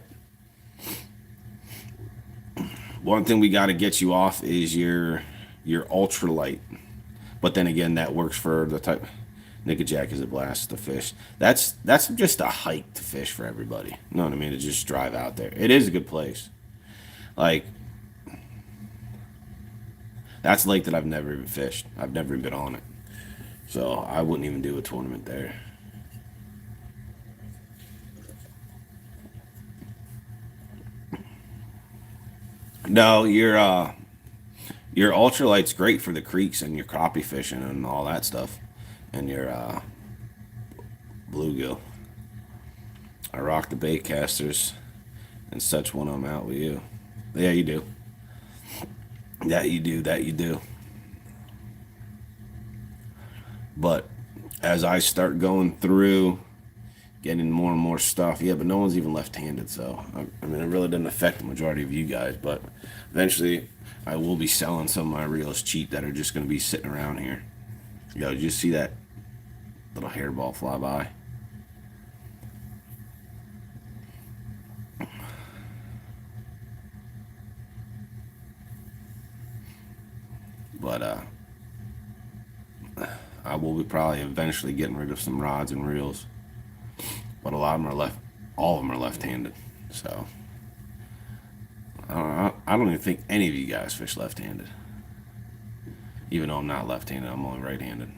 One thing we got to get you off is your ultralight. But then again, that works for the type. Nickajack is a blast to fish. That's just a hike to fish for everybody. You know what I mean? To just drive out there. It is a good place. Like, that's a lake that I've never even fished. I've never even been on it. So I wouldn't even do a tournament there. No, your your ultralight's great for the creeks and your crappie fishing and all that stuff, and your bluegill. I rock the bait casters and such when I'm out with you. Yeah, you do. That you do. That you do. But as I start going through, getting more and more stuff, yeah, but no one's even left-handed, so I mean, it really didn't affect the majority of you guys. But eventually, I will be selling some of my reels cheap that are just going to be sitting around here. Yo, did you see that little hairball fly by? But I will be probably eventually getting rid of some rods and reels, but a lot of them are left. All of them are left-handed, so I don't even think any of you guys fish left-handed. Even though I'm not left-handed, I'm only right-handed.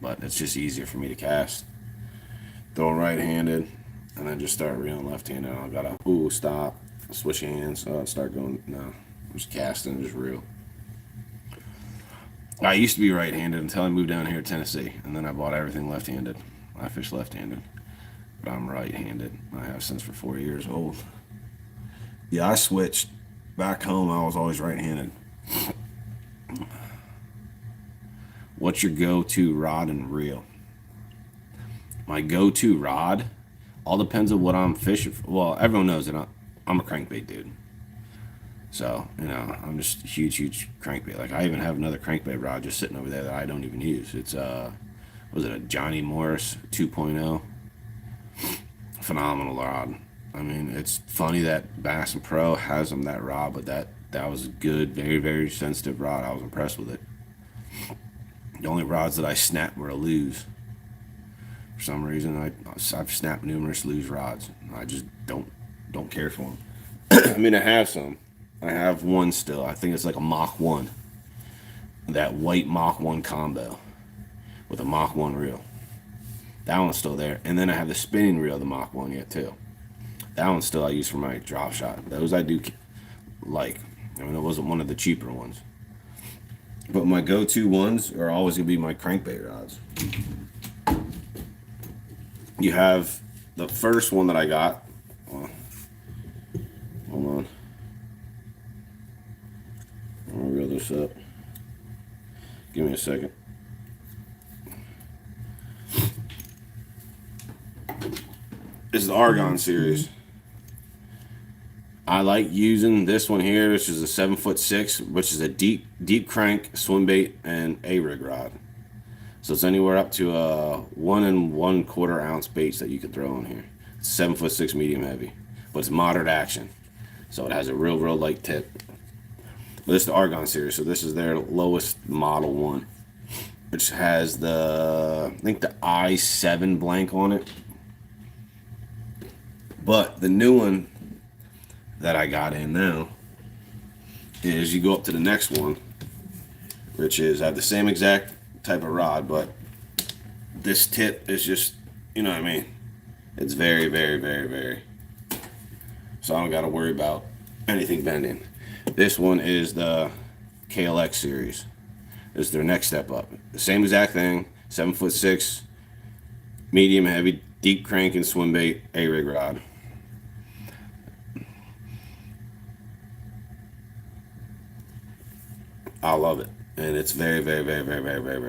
But it's just easier for me to cast. Throw right-handed, and then just start reeling left-handed. I gotta stop, switch hands, start going. No, I'm just casting, just reel. I used to be right-handed until I moved down here to Tennessee, and then I bought everything left-handed. I fish left-handed, but I'm right-handed. I have since for 4 years old. Yeah, I switched. Back home, I was always right-handed. What's your go-to rod and reel? My go-to rod all depends on what I'm fishing for. Well, everyone knows that I'm a crankbait dude. So, you know, I'm just a huge crankbait. Like, I even have another crankbait rod just sitting over there that I don't even use. It's, was it a Johnny Morris 2.0? Phenomenal rod. I mean, it's funny that Bass and Pro has them that rod, but that was a good, very sensitive rod. I was impressed with it. The only rods that I snapped were a Lew's. For some reason, I've snapped numerous Lew's rods. I just don't care for them. I mean, I have some. I have one still. I think it's like a Mach 1. That white Mach 1 combo with a Mach 1 reel. That one's still there. And then I have the spinning reel, the Mach 1 yet too. That one still I use for my drop shot. Those I do like. I mean, it wasn't one of the cheaper ones. But my go-to ones are always going to be my crankbait rods. You have the first one that I got. Hold on. I'll reel this up. Give me a second. This is the Argon series. I like using this one here, which is a 7'6", which is a deep crank swim bait and a rig rod. So it's anywhere up to 1 1/4 ounce baits that you can throw in here. It's 7'6" medium heavy, but it's moderate action, so it has a real light tip. But this is the Argon series, so this is their lowest model one, which has I think the I7 blank on it. But the new one that I got in now is you go up to the next one, which is I have the same exact type of rod, but this tip is just, you know what I mean? It's very. So I don't got to worry about anything bending. This one is the KLX series. This is their next step up. The same exact thing, 7'6", medium heavy, deep crank and swim bait, A-rig rod. I love it, and it's very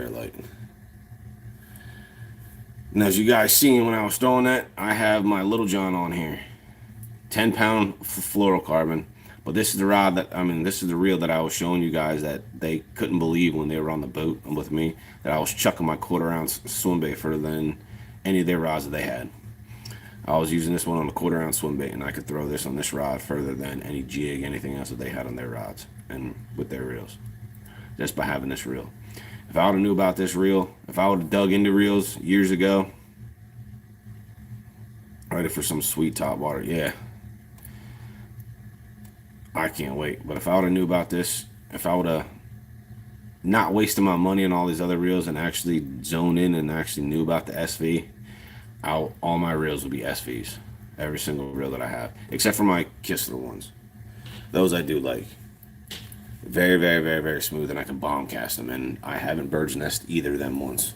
light. Now, as you guys seen when I was throwing that, I have my Little John on here, 10-pound fluorocarbon. But this is the rod this is the reel that I was showing you guys that they couldn't believe when they were on the boat with me, that I was chucking my 1/4 ounce swim bait further than any of their rods that they had. I was using this one on a 1/4 ounce swim bait, and I could throw this on this rod further than any jig, anything else that they had on their rods and with their reels, just by having this reel. If I would have knew about this reel, if I would have dug into reels years ago, ready for some sweet top water, yeah, I can't wait. But if I would have knew about this, if I would have not wasted my money on all these other reels and actually zoned in and actually knew about the SV, all my reels would be SVs. Every single reel that I have, except for my Kistler ones. Those I do like. Very, very, very, very smooth, and I can bomb cast them, and I haven't bird's nest either of them once.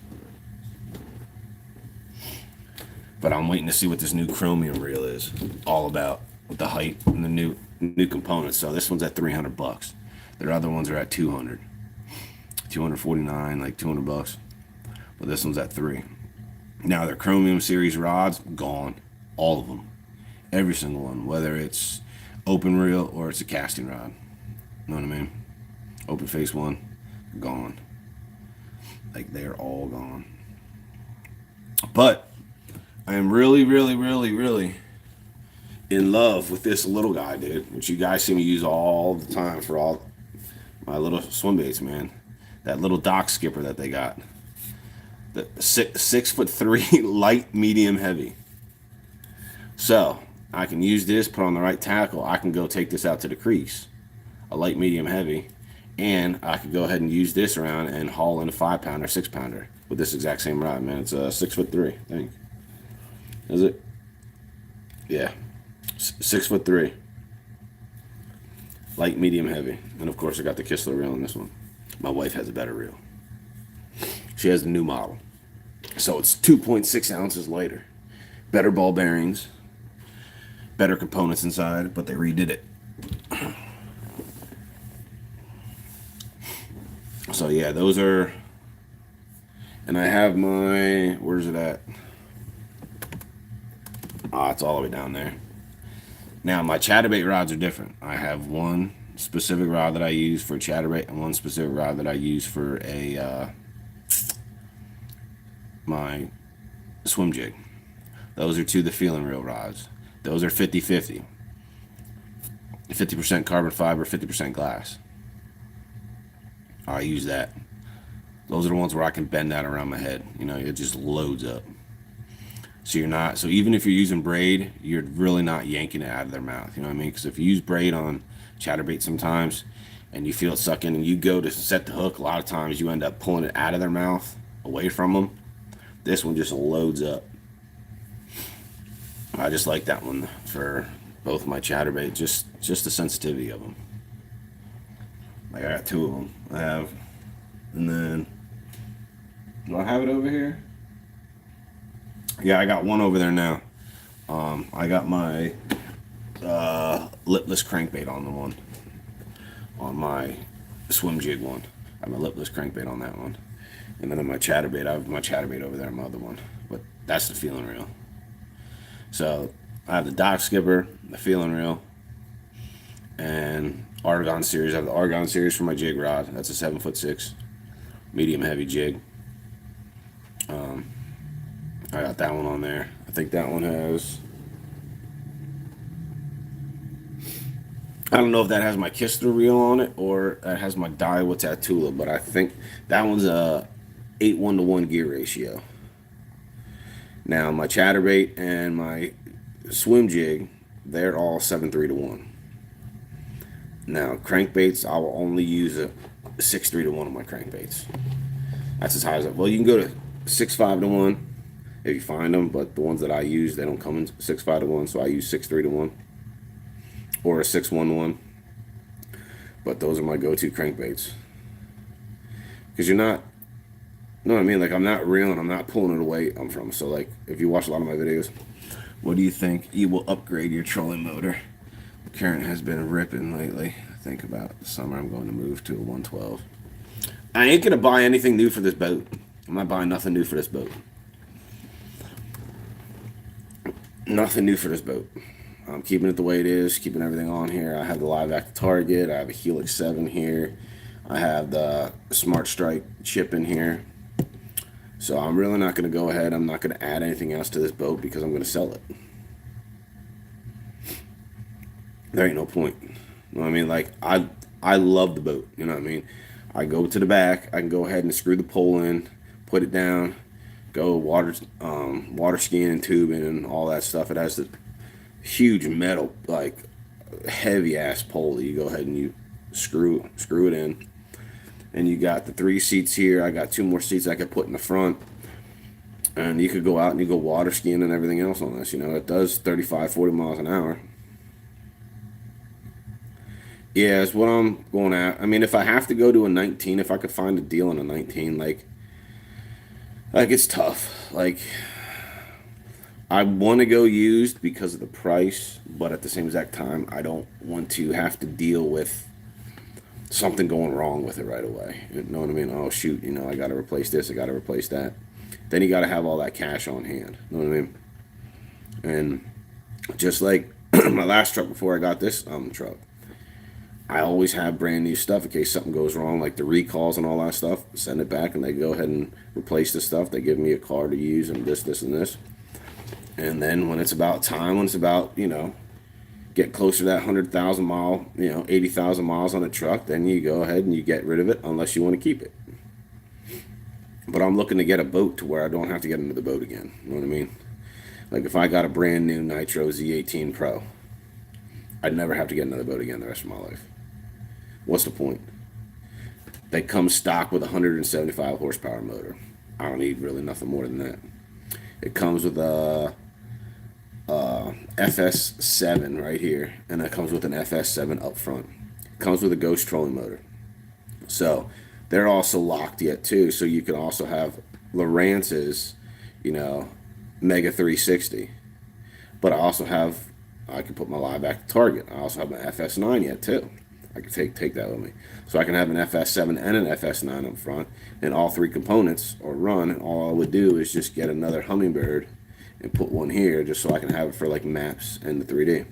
But I'm waiting to see what this new chromium reel is all about with the height and the new components. So this one's at $300. Their other ones are at 200, 249, like $200. But this one's at $300. Now their chromium series rods gone, all of them, every single one, whether it's open reel or it's a casting rod. You know what I mean? Open face one, gone. Like they're all gone. But I am really, really, really, really in love with this little guy, dude, which you guys see me use all the time for all my little swim baits, man. That little dock skipper that they got. The 6'3" light, medium, heavy. So I can use this, put on the right tackle. I can go take this out to the crease, a light, medium, heavy, and I could go ahead and use this around and haul in a 5-pounder, 6-pounder with this exact same rod, man. It's a 6'3", I think. Is it? Yeah, 6'3". Light, medium, heavy, and of course I got the Kistler reel in this one. My wife has a better reel. She has the new model, so it's 2.6 ounces lighter, better ball bearings, better components inside, but they redid it. So yeah, those are, and I have my, where's it at? It's all the way down there. Now my chatterbait rods are different. I have one specific rod that I use for chatterbait and one specific rod that I use for a my swim jig. Those are two the feeling reel rods. Those are 50-50. 50% carbon fiber, 50% glass. I use that. Those are the ones where I can bend that around my head. You know, it just loads up. So you're not, so even if you're using braid, you're really not yanking it out of their mouth. You know what I mean? Because if you use braid on chatterbait sometimes and you feel it suck in and you go to set the hook, a lot of times you end up pulling it out of their mouth, away from them. This one just loads up. I just like that one for both my chatterbait, just the sensitivity of them. Like I got two of them. I have, and then, do I have it over here? Yeah, I got one over there now. I got my lipless crankbait on the one, on my swim jig one. I have my lipless crankbait on that one. And then on my chatterbait, I have my chatterbait over there on my other one. But that's the feeling reel. So I have the dock skipper, the feeling reel, and Argon series. I have the Argon series for my jig rod. That's a 7'6", medium heavy jig. I got that one on there. I think that one has, I don't know if that has my Kistler reel on it or that has my Daiwa Tatula, but I think that one's a 8:1 gear ratio. Now my chatterbait and my swim jig, they're all 7:3:1. Now crankbaits, I will only use a 6:3:1 on my crankbaits. That's as high as well. You can go to 6:5:1 if you find them, but the ones that I use, they don't come in 6:5:1, so I use 6:3:1 or a 6:1:1. But those are my go-to crankbaits because you're not, you know what I mean? Like I'm not reeling, I'm not pulling it away. I'm from. So like if you watch a lot of my videos, what do you think? You will upgrade your trolling motor. The current has been ripping lately. I think about the summer I'm going to move to a 112. I ain't gonna buy anything new for this boat. I'm not buying nothing new for this boat. Nothing new for this boat. I'm keeping it the way it is, keeping everything on here. I have the Live Active Target. I have a Helix 7 here. I have the Smart Strike chip in here. So I'm really not going to go ahead. I'm not going to add anything else to this boat because I'm going to sell it. There ain't no point. You know what I mean? Like I love the boat. You know what I mean? I go to the back. I can go ahead and screw the pole in, put it down, go water skiing and tubing and all that stuff. It has the huge metal, like heavy ass pole that you go ahead and you screw it in. And you got the 3 seats here. I got 2 more seats I could put in the front. And you could go out and you go water skiing and everything else on this. You know, it does 35, 40 miles an hour. Yeah, it's what I'm going at. I mean, if I have to go to a 19, if I could find a deal on a 19, like it's tough. Like I want to go used because of the price, but at the same exact time, I don't want to have to deal with something going wrong with it right away. You know what I mean? Oh shoot, I got to replace this, I got to replace that. Then you got to have all that cash on hand. You know what I mean? And just like my last truck before I got this truck, I always have brand new stuff in case something goes wrong, like the recalls and all that stuff. Send it back, and they go ahead and replace the stuff. They give me a car to use, and this, and this. And then when it's about time, when it's about get closer to that 100,000 mile, 80,000 miles on a truck, then you go ahead and you get rid of it unless you want to keep it. But I'm looking to get a boat to where I don't have to get into the boat again. You know what I mean? Like if I got a brand new Nitro Z18 Pro, I'd never have to get another boat again the rest of my life. What's the point? They come stock with a 175 horsepower motor. I don't need really nothing more than that. It comes with a FS7 right here, and that comes with an FS7 up front. It comes with a Ghost trolling motor. So they're also locked yet too. So you can also have Lowrance's, Mega 360. But I can put my live back to Target. I also have my FS9 yet too. I can take that with me. So I can have an FS7 and an FS9 up front, and all three components are run. And all I would do is just get another Humminbird and put one here just so I can have it for like maps and the 3D.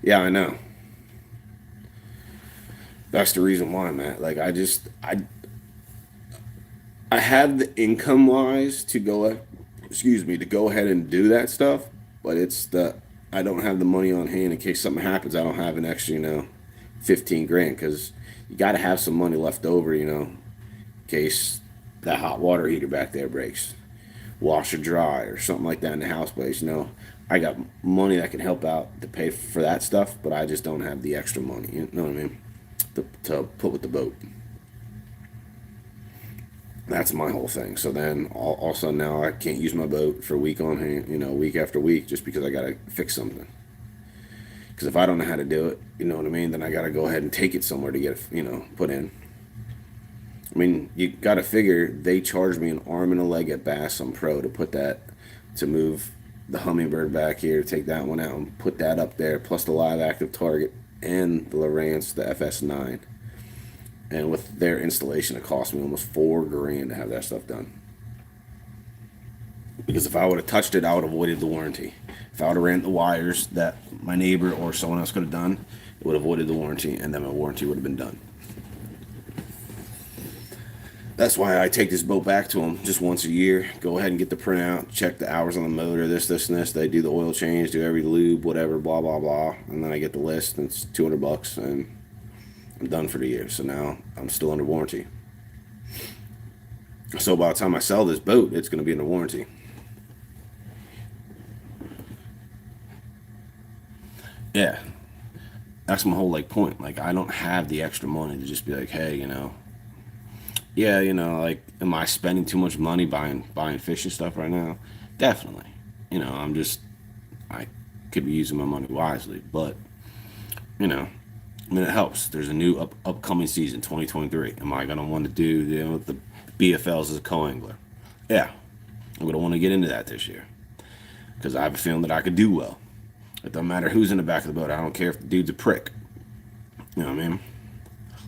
Yeah, I know. That's the reason why, Matt. Like I have the income wise to go ahead and do that stuff, but it's the I don't have the money on hand in case something happens. I don't have an extra, 15 grand because you got to have some money left over, in case that hot water heater back there breaks, wash or dry or something like that in the house place. I got money that can help out to pay for that stuff, but I just don't have the extra money. You know what I mean? To put with the boat. That's my whole thing. So then also now I can't use my boat for a week on hand, week after week, just because I gotta fix something. Because if I don't know how to do it, you know what I mean, then I gotta go ahead and take it somewhere to get put in. I mean, you gotta figure they charged me an arm and a leg at Bass on Pro to move the Humminbird back here, take that one out and put that up there, plus the live active target and the Lowrance, the FS9. And with their installation, it cost me almost $4,000 to have that stuff done. Because if I would have touched it, I would have avoided the warranty. If I would have ran the wires that my neighbor or someone else could have done, it would have avoided the warranty, and then my warranty would have been done. That's why I take this boat back to them just once a year. Go ahead and get the printout, check the hours on the motor, this, and this. They do the oil change, do every lube, whatever, blah, blah, blah. And then I get the list, and it's $200, and I'm done for the year. So now I'm still under warranty. So by the time I sell this boat, it's going to be under warranty. Yeah, that's my whole point. Like I don't have the extra money to just be like, hey, yeah, like am I spending too much money buying fish and stuff right now? Definitely. I could be using my money wisely, but I mean, it helps. There's a new upcoming season, 2023. Am I gonna want to do the BFLs as a co-angler? Yeah, I'm gonna want to get into that this year because I have a feeling that I could do well. It doesn't matter who's in the back of the boat. I don't care if the dude's a prick. You know what I mean?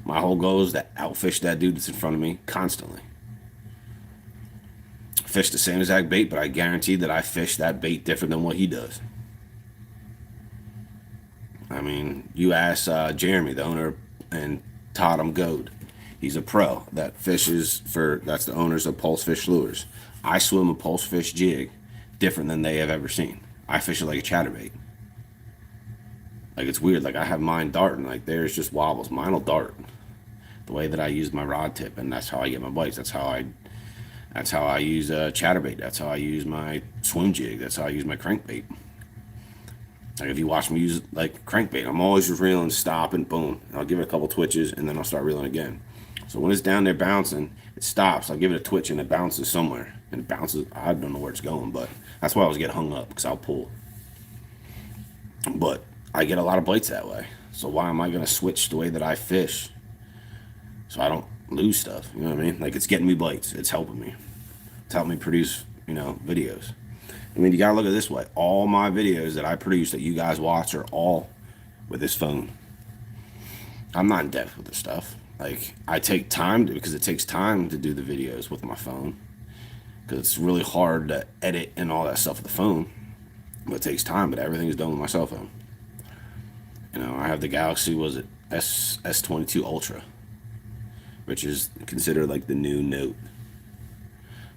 My whole goal is to outfish that dude that's in front of me constantly. Fish the same exact bait, but I guarantee that I fish that bait different than what he does. I mean, you ask Jeremy, the owner, and Todd Goad. He's a pro that fishes that's the owners of Pulse Fish Lures. I swim a Pulse Fish jig different than they have ever seen. I fish it like a chatterbait. Like it's weird. Like I have mine darting. Like theirs just wobbles. Mine will dart. The way that I use my rod tip, and that's how I get my bites. That's how I use a chatterbait. That's how I use my swim jig. That's how I use my crankbait. Like if you watch me use like crankbait, I'm always just reeling, stopping, boom. I'll give it a couple twitches, and then I'll start reeling again. So when it's down there bouncing, it stops. I'll give it a twitch, and it bounces somewhere. And it bounces. I don't know where it's going, but that's why I always get hung up because I'll pull. But I get a lot of bites that way. So why am I going to switch the way that I fish so I don't lose stuff? You know what I mean? Like, it's getting me bites. It's helping me. It's helping me produce, videos. I mean, you got to look at it this way. All my videos that I produce that you guys watch are all with this phone. I'm not in depth with this stuff. Like, I take time because it takes time to do the videos with my phone. Because it's really hard to edit and all that stuff with the phone. But it takes time, but everything is done with my cell phone. I have the Galaxy, was it S22 Ultra, which is considered like the new Note.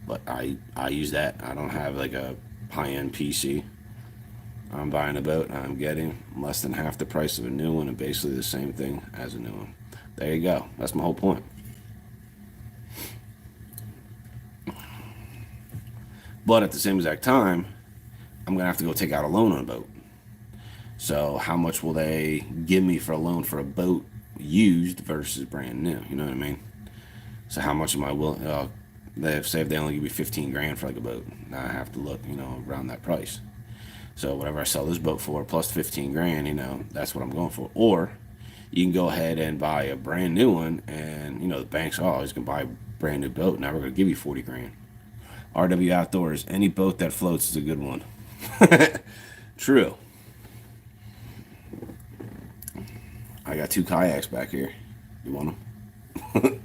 But I use that. I don't have like a high-end PC. I'm buying a boat and I'm getting less than half the price of a new one and basically the same thing as a new one. There you go. That's my whole point. But at the same exact time, I'm going to have to go take out a loan on a boat. So how much will they give me for a loan for a boat used versus brand new? You know what I mean? So how much am I willing? They say if they only give me 15 grand for like a boat, now I have to look, around that price. So whatever I sell this boat for plus 15 grand, that's what I'm going for. Or you can go ahead and buy a brand new one, and the banks are always going to buy a brand new boat. Now we're going to give you 40 grand. RW Outdoors, any boat that floats is a good one. True. I got 2 kayaks back here. You want them?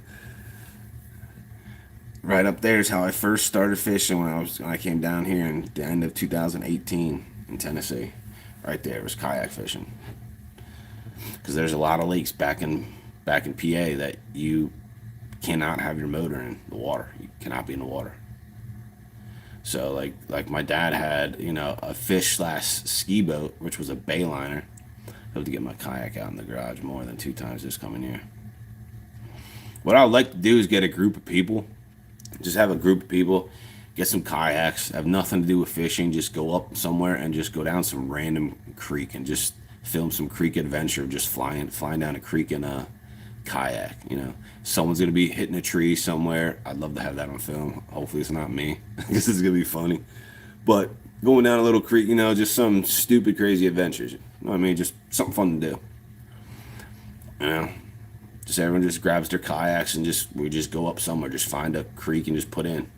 Right up there is how I first started fishing when I came down here in the end of 2018 in Tennessee. Right there was kayak fishing. Because there's a lot of lakes back in PA that you cannot have your motor in the water. You cannot be in the water. So like my dad had a fish slash ski boat, which was a Bayliner. I have to get my kayak out in the garage more than 2 times this coming year. What I would like to do is get a group of people. Just have a group of people, get some kayaks, have nothing to do with fishing, just go up somewhere and just go down some random creek and just film some creek adventure, just flying down a creek in a kayak. Someone's gonna be hitting a tree somewhere. I'd love to have that on film. Hopefully it's not me, because it's gonna be funny. But going down a little creek, just some stupid crazy adventures. You know what I mean? Just something fun to do. Just everyone just grabs their kayaks and we just go up somewhere, just find a creek and just put in.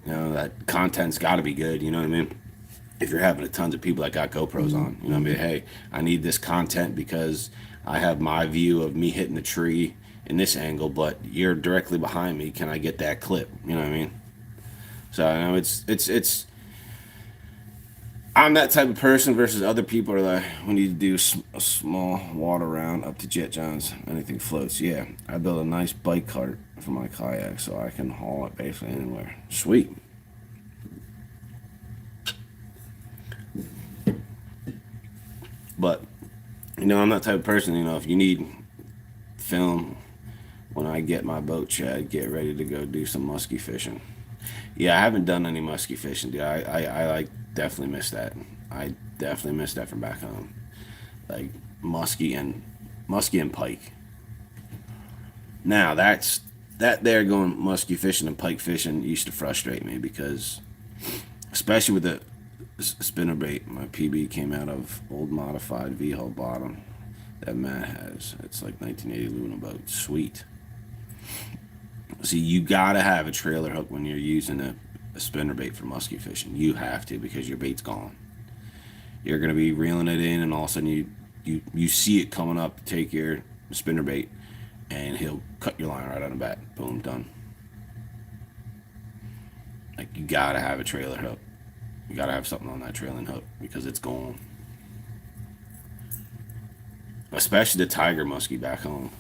That content's got to be good. You know what I mean? If you're having tons of people that got GoPros on, you know what I mean? Hey, I need this content because I have my view of me hitting the tree in this angle, but you're directly behind me. Can I get that clip? You know what I mean? So it's I'm that type of person versus other people are like, we need to do a small water round up to Jet John's. Anything floats. Yeah, I built a nice bike cart for my kayak so I can haul it basically anywhere. Sweet. But, I'm that type of person, if you need film, when I get my boat, Chad, get ready to go do some muskie fishing. Yeah, I haven't done any muskie fishing, dude. I like definitely miss that. I definitely miss that from back home. Like muskie and pike. Now that there going muskie fishing and pike fishing used to frustrate me because, especially with the spinnerbait, my PB came out of old modified V-hull bottom that Matt has. It's like 1980 Luna boat. Sweet. See, you gotta have a trailer hook when you're using a spinnerbait for muskie fishing. You have to, because your bait's gone. You're gonna be reeling it in, and all of a sudden you see it coming up to take your spinnerbait, and he'll cut your line right on the bat. Boom, done. Like, you gotta have a trailer hook. You gotta have something on that trailing hook because it's gone. Especially the tiger muskie back home.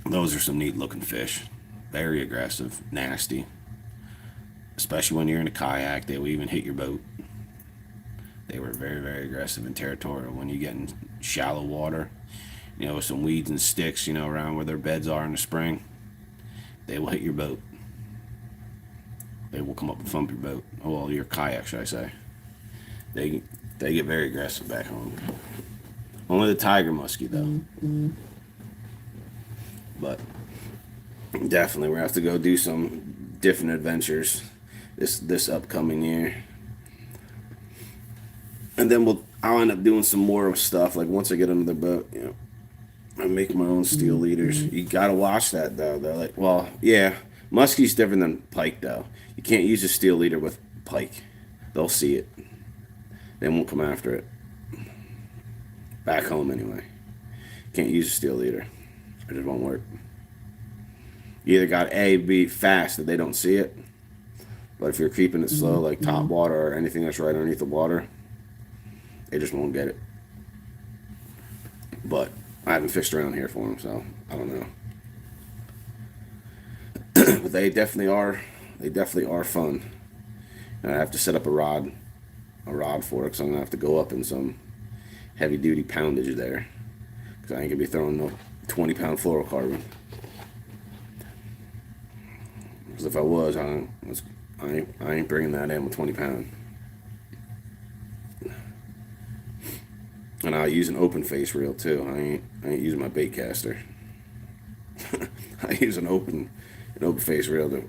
Those are some neat looking fish. Very aggressive, nasty. Especially when you're in a kayak, they will even hit your boat. They were very, very aggressive and territorial. When you get in shallow water, with some weeds and sticks, around where their beds are in the spring, they will hit your boat. They will come up and thump your boat. Oh, well, your kayak, should I say. They get very aggressive back home. Only the tiger muskie, though. But definitely, we're going to have to go do some different adventures this upcoming year. And then I'll end up doing some more stuff. Like once I get under the boat, you know, I make my own steel leaders. You gotta watch that though. They're like, well, yeah, muskie's different than pike though. You can't use a steel leader with pike. They'll see it. They won't come after it. Back home anyway. Can't use a steel leader. It just won't work. You either got A, be fast that they don't see it. But if you're keeping it slow, like top water or anything that's right underneath the water, they just won't get it. But I haven't fished around here for them, so I don't know. But they definitely are. They definitely are fun. And I have to set up a rod for it, because I'm gonna have to go up in some heavy duty poundage there. Because I ain't gonna be throwing no 20-pound fluorocarbon. Because if I was, I ain't bringing that in with 20-pound. And I'll use an open face reel too. I ain't using my bait caster. I use an open face reel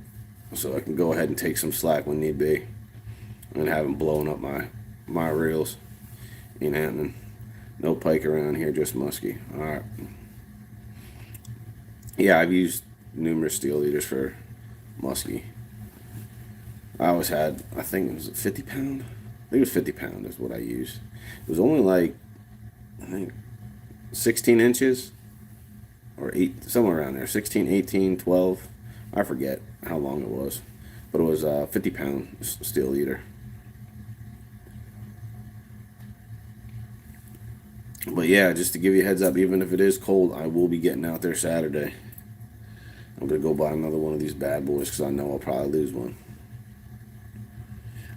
so I can go ahead and take some slack when need be, and have them blowing up my reels. Ain't happening. No pike around here, just muskie. All right. Yeah, I've used numerous steel leaders for muskie. I always had, I think it was a 50-pound. I think it was 50-pound is what I used. It was only like, I think 16 inches or 8, somewhere around there. 16, 18, 12. I forget how long it was. But it was a 50-pound steel leader. But yeah, just to give you a heads up, even if it is cold, I will be getting out there Saturday. I'm going to go buy another one of these bad boys because I know I'll probably lose one.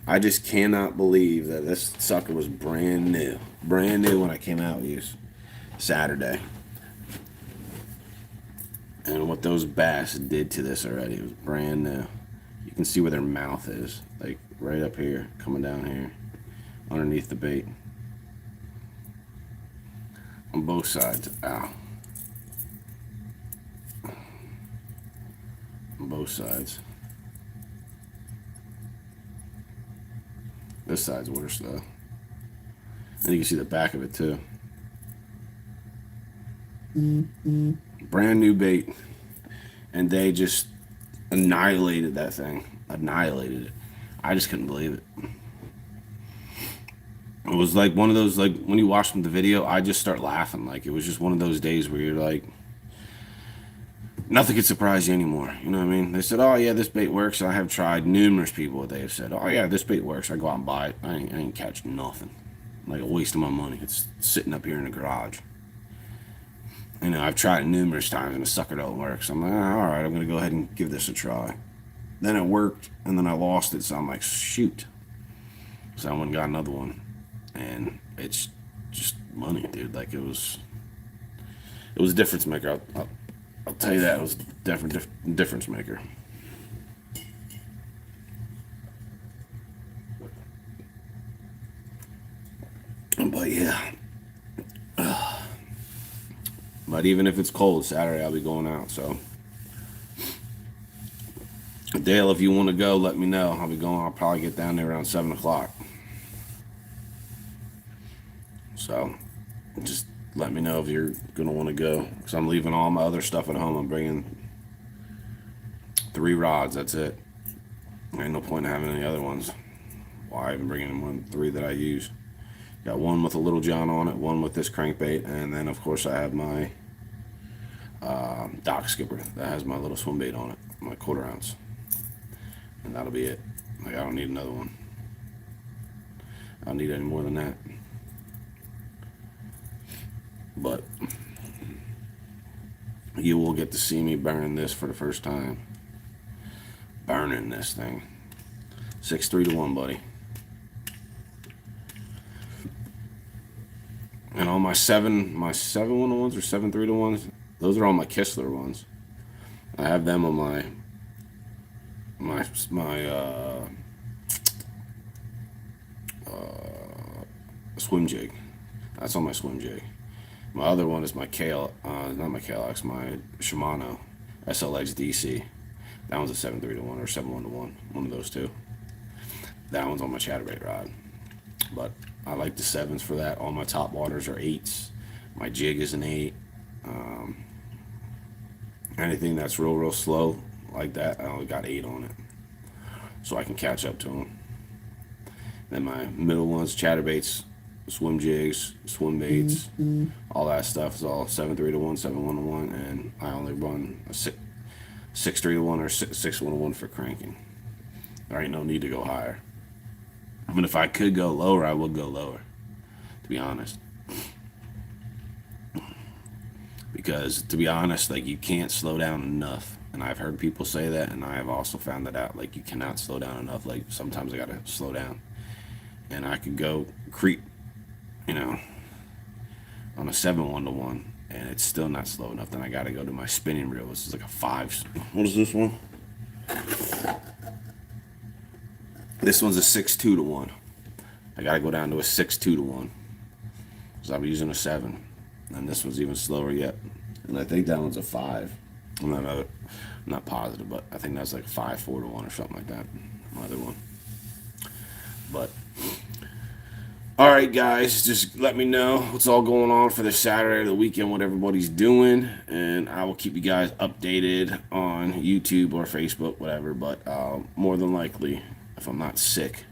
I just cannot believe that this sucker was brand new. Brand new when I came out with you Saturday. And what those bass did to this already, it was brand new. You can see where their mouth is, like right up here, coming down here, underneath the bait. On both sides. Ow. On both sides. This side's worse though. And you can see the back of it too. Brand new bait. And they just annihilated that thing. Annihilated it. I just couldn't believe it. It was like one of those, like when you watch the video, I just start laughing. Like it was just one of those days where you're like, nothing could surprise you anymore. You know what I mean? They said, oh yeah, this bait works. I have tried numerous people. They have said, oh yeah, this bait works. I go out and buy it. I ain't catch nothing. Like a waste of my money. It's sitting up here in the garage. You know, I've tried it numerous times and the sucker don't work. So I'm like, all right, I'm going to go ahead and give this a try. Then it worked and then I lost it. So I'm like, shoot. So I went and got another one. And it's just money, dude. Like it was a difference maker. I'll tell you that. It was a difference maker. But yeah. But even if it's cold, Saturday I'll be going out. So Dale, if you want to go, let me know. I'll be going. I'll probably get down there around 7 o'clock. So just let me know if you're going to want to go. Because I'm leaving all my other stuff at home. I'm bringing 3 rods. That's it. Ain't no point in having any other ones. Why even bringing 3 that I use? Got one with a Little John on it, one with this crankbait, and then of course I have my dock skipper that has my little swim bait on it, my 1/4 ounce. And that'll be it. Like I don't need another one. I don't need any more than that. But you will get to see me burning this for the first time. Burning this thing. 6-3 to 1, buddy. And all my 7-1 to 1s or 7-3 to 1s, those are all my Kistler ones. I have them on my swim jig. That's on my swim jig. My other one is my not my KLX, my Shimano SLX DC. That one's a 7-3 to 1 or 7-1 to 1. One of those two. That one's on my chatterbait rod. But I like the 7s for that. All my top waters are 8s. My jig is an 8. Anything that's real slow like that, I only got 8 on it, so I can catch up to them. Then my middle ones, chatterbaits, swim jigs, swim baits, all that stuff is all 7.3 to 1, 7.1 to 1, and I only run a 6.3 to 1 or 6.1 to 1 for cranking. There ain't no need to go higher. I mean, if I could go lower, I would go lower, to be honest. Because, to be honest, like, you can't slow down enough. And I've heard people say that, and I have also found that out. Like, you cannot slow down enough. Like, sometimes I gotta slow down. And I could go creep, you know, on a 7.1 to 1, and it's still not slow enough. Then I gotta go to my spinning reel. This is like a 5. What is this one? This one's a 6.2 to 1. I gotta go down to a 6.2 to 1. Because I'm using a 7. And this one's even slower yet. And I think that one's a 5. I'm not positive, but I think that's like 5.4 to 1 or something like that. My other one. But alright guys, just let me know what's all going on for this Saturday or the weekend, what everybody's doing, and I will keep you guys updated on YouTube or Facebook, whatever. But more than likely, if I'm not sick,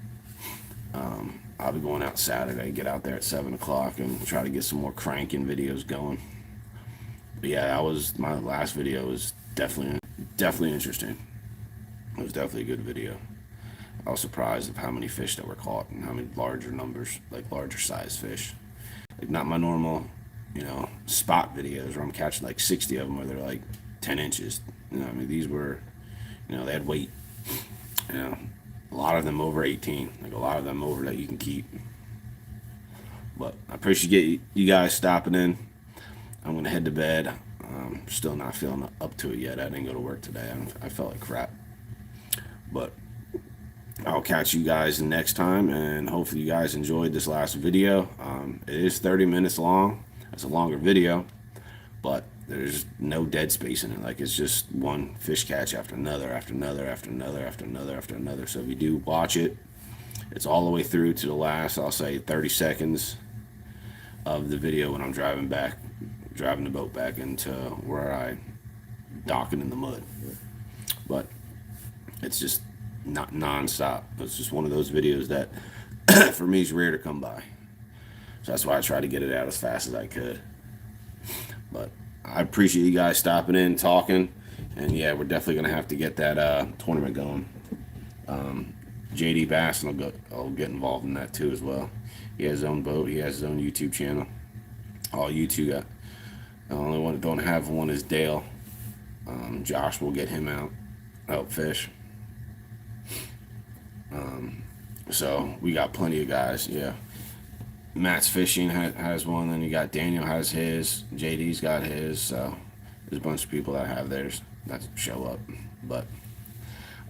I'll be going out Saturday, get out there at 7 o'clock and try to get some more cranking videos going. But yeah, that was my last video. Was definitely interesting. It was definitely a good video. I was surprised of how many fish that were caught and how many larger numbers, like larger size fish. Like not my normal, spot videos where I'm catching like 60 of them where they're like 10 inches. I mean, these were, they had weight. A lot of them over 18, like a lot of them over that you can keep. But I appreciate you guys stopping in. I'm gonna head to bed. Still not feeling up to it yet. I didn't go to work today. I felt like crap. But I'll catch you guys next time, and hopefully you guys enjoyed this last video. It is 30 minutes long. It's a longer video, but there's no dead space in it. Like, it's just one fish catch after another, after another, after another, after another, after another. So if you do watch it, it's all the way through to the last, I'll say 30 seconds of the video when I'm driving the boat back into where I docking in the mud. But it's just not non-stop. It's just one of those videos that for me is rare to come by. So that's why I try to get it out as fast as I could. But I appreciate you guys stopping in, talking, and yeah, we're definitely gonna have to get that tournament going. JD Bass, and I'll get involved in that too as well. He has his own boat. He has his own YouTube channel. All YouTube got. The only one that don't have one is Dale. Josh will get him out, help fish. So we got plenty of guys. Yeah. Matt's Fishing has one, then you got Daniel has his, JD's got his, so there's a bunch of people that have theirs that show up. But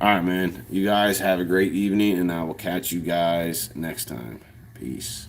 alright, man, you guys have a great evening, and I will catch you guys next time. Peace.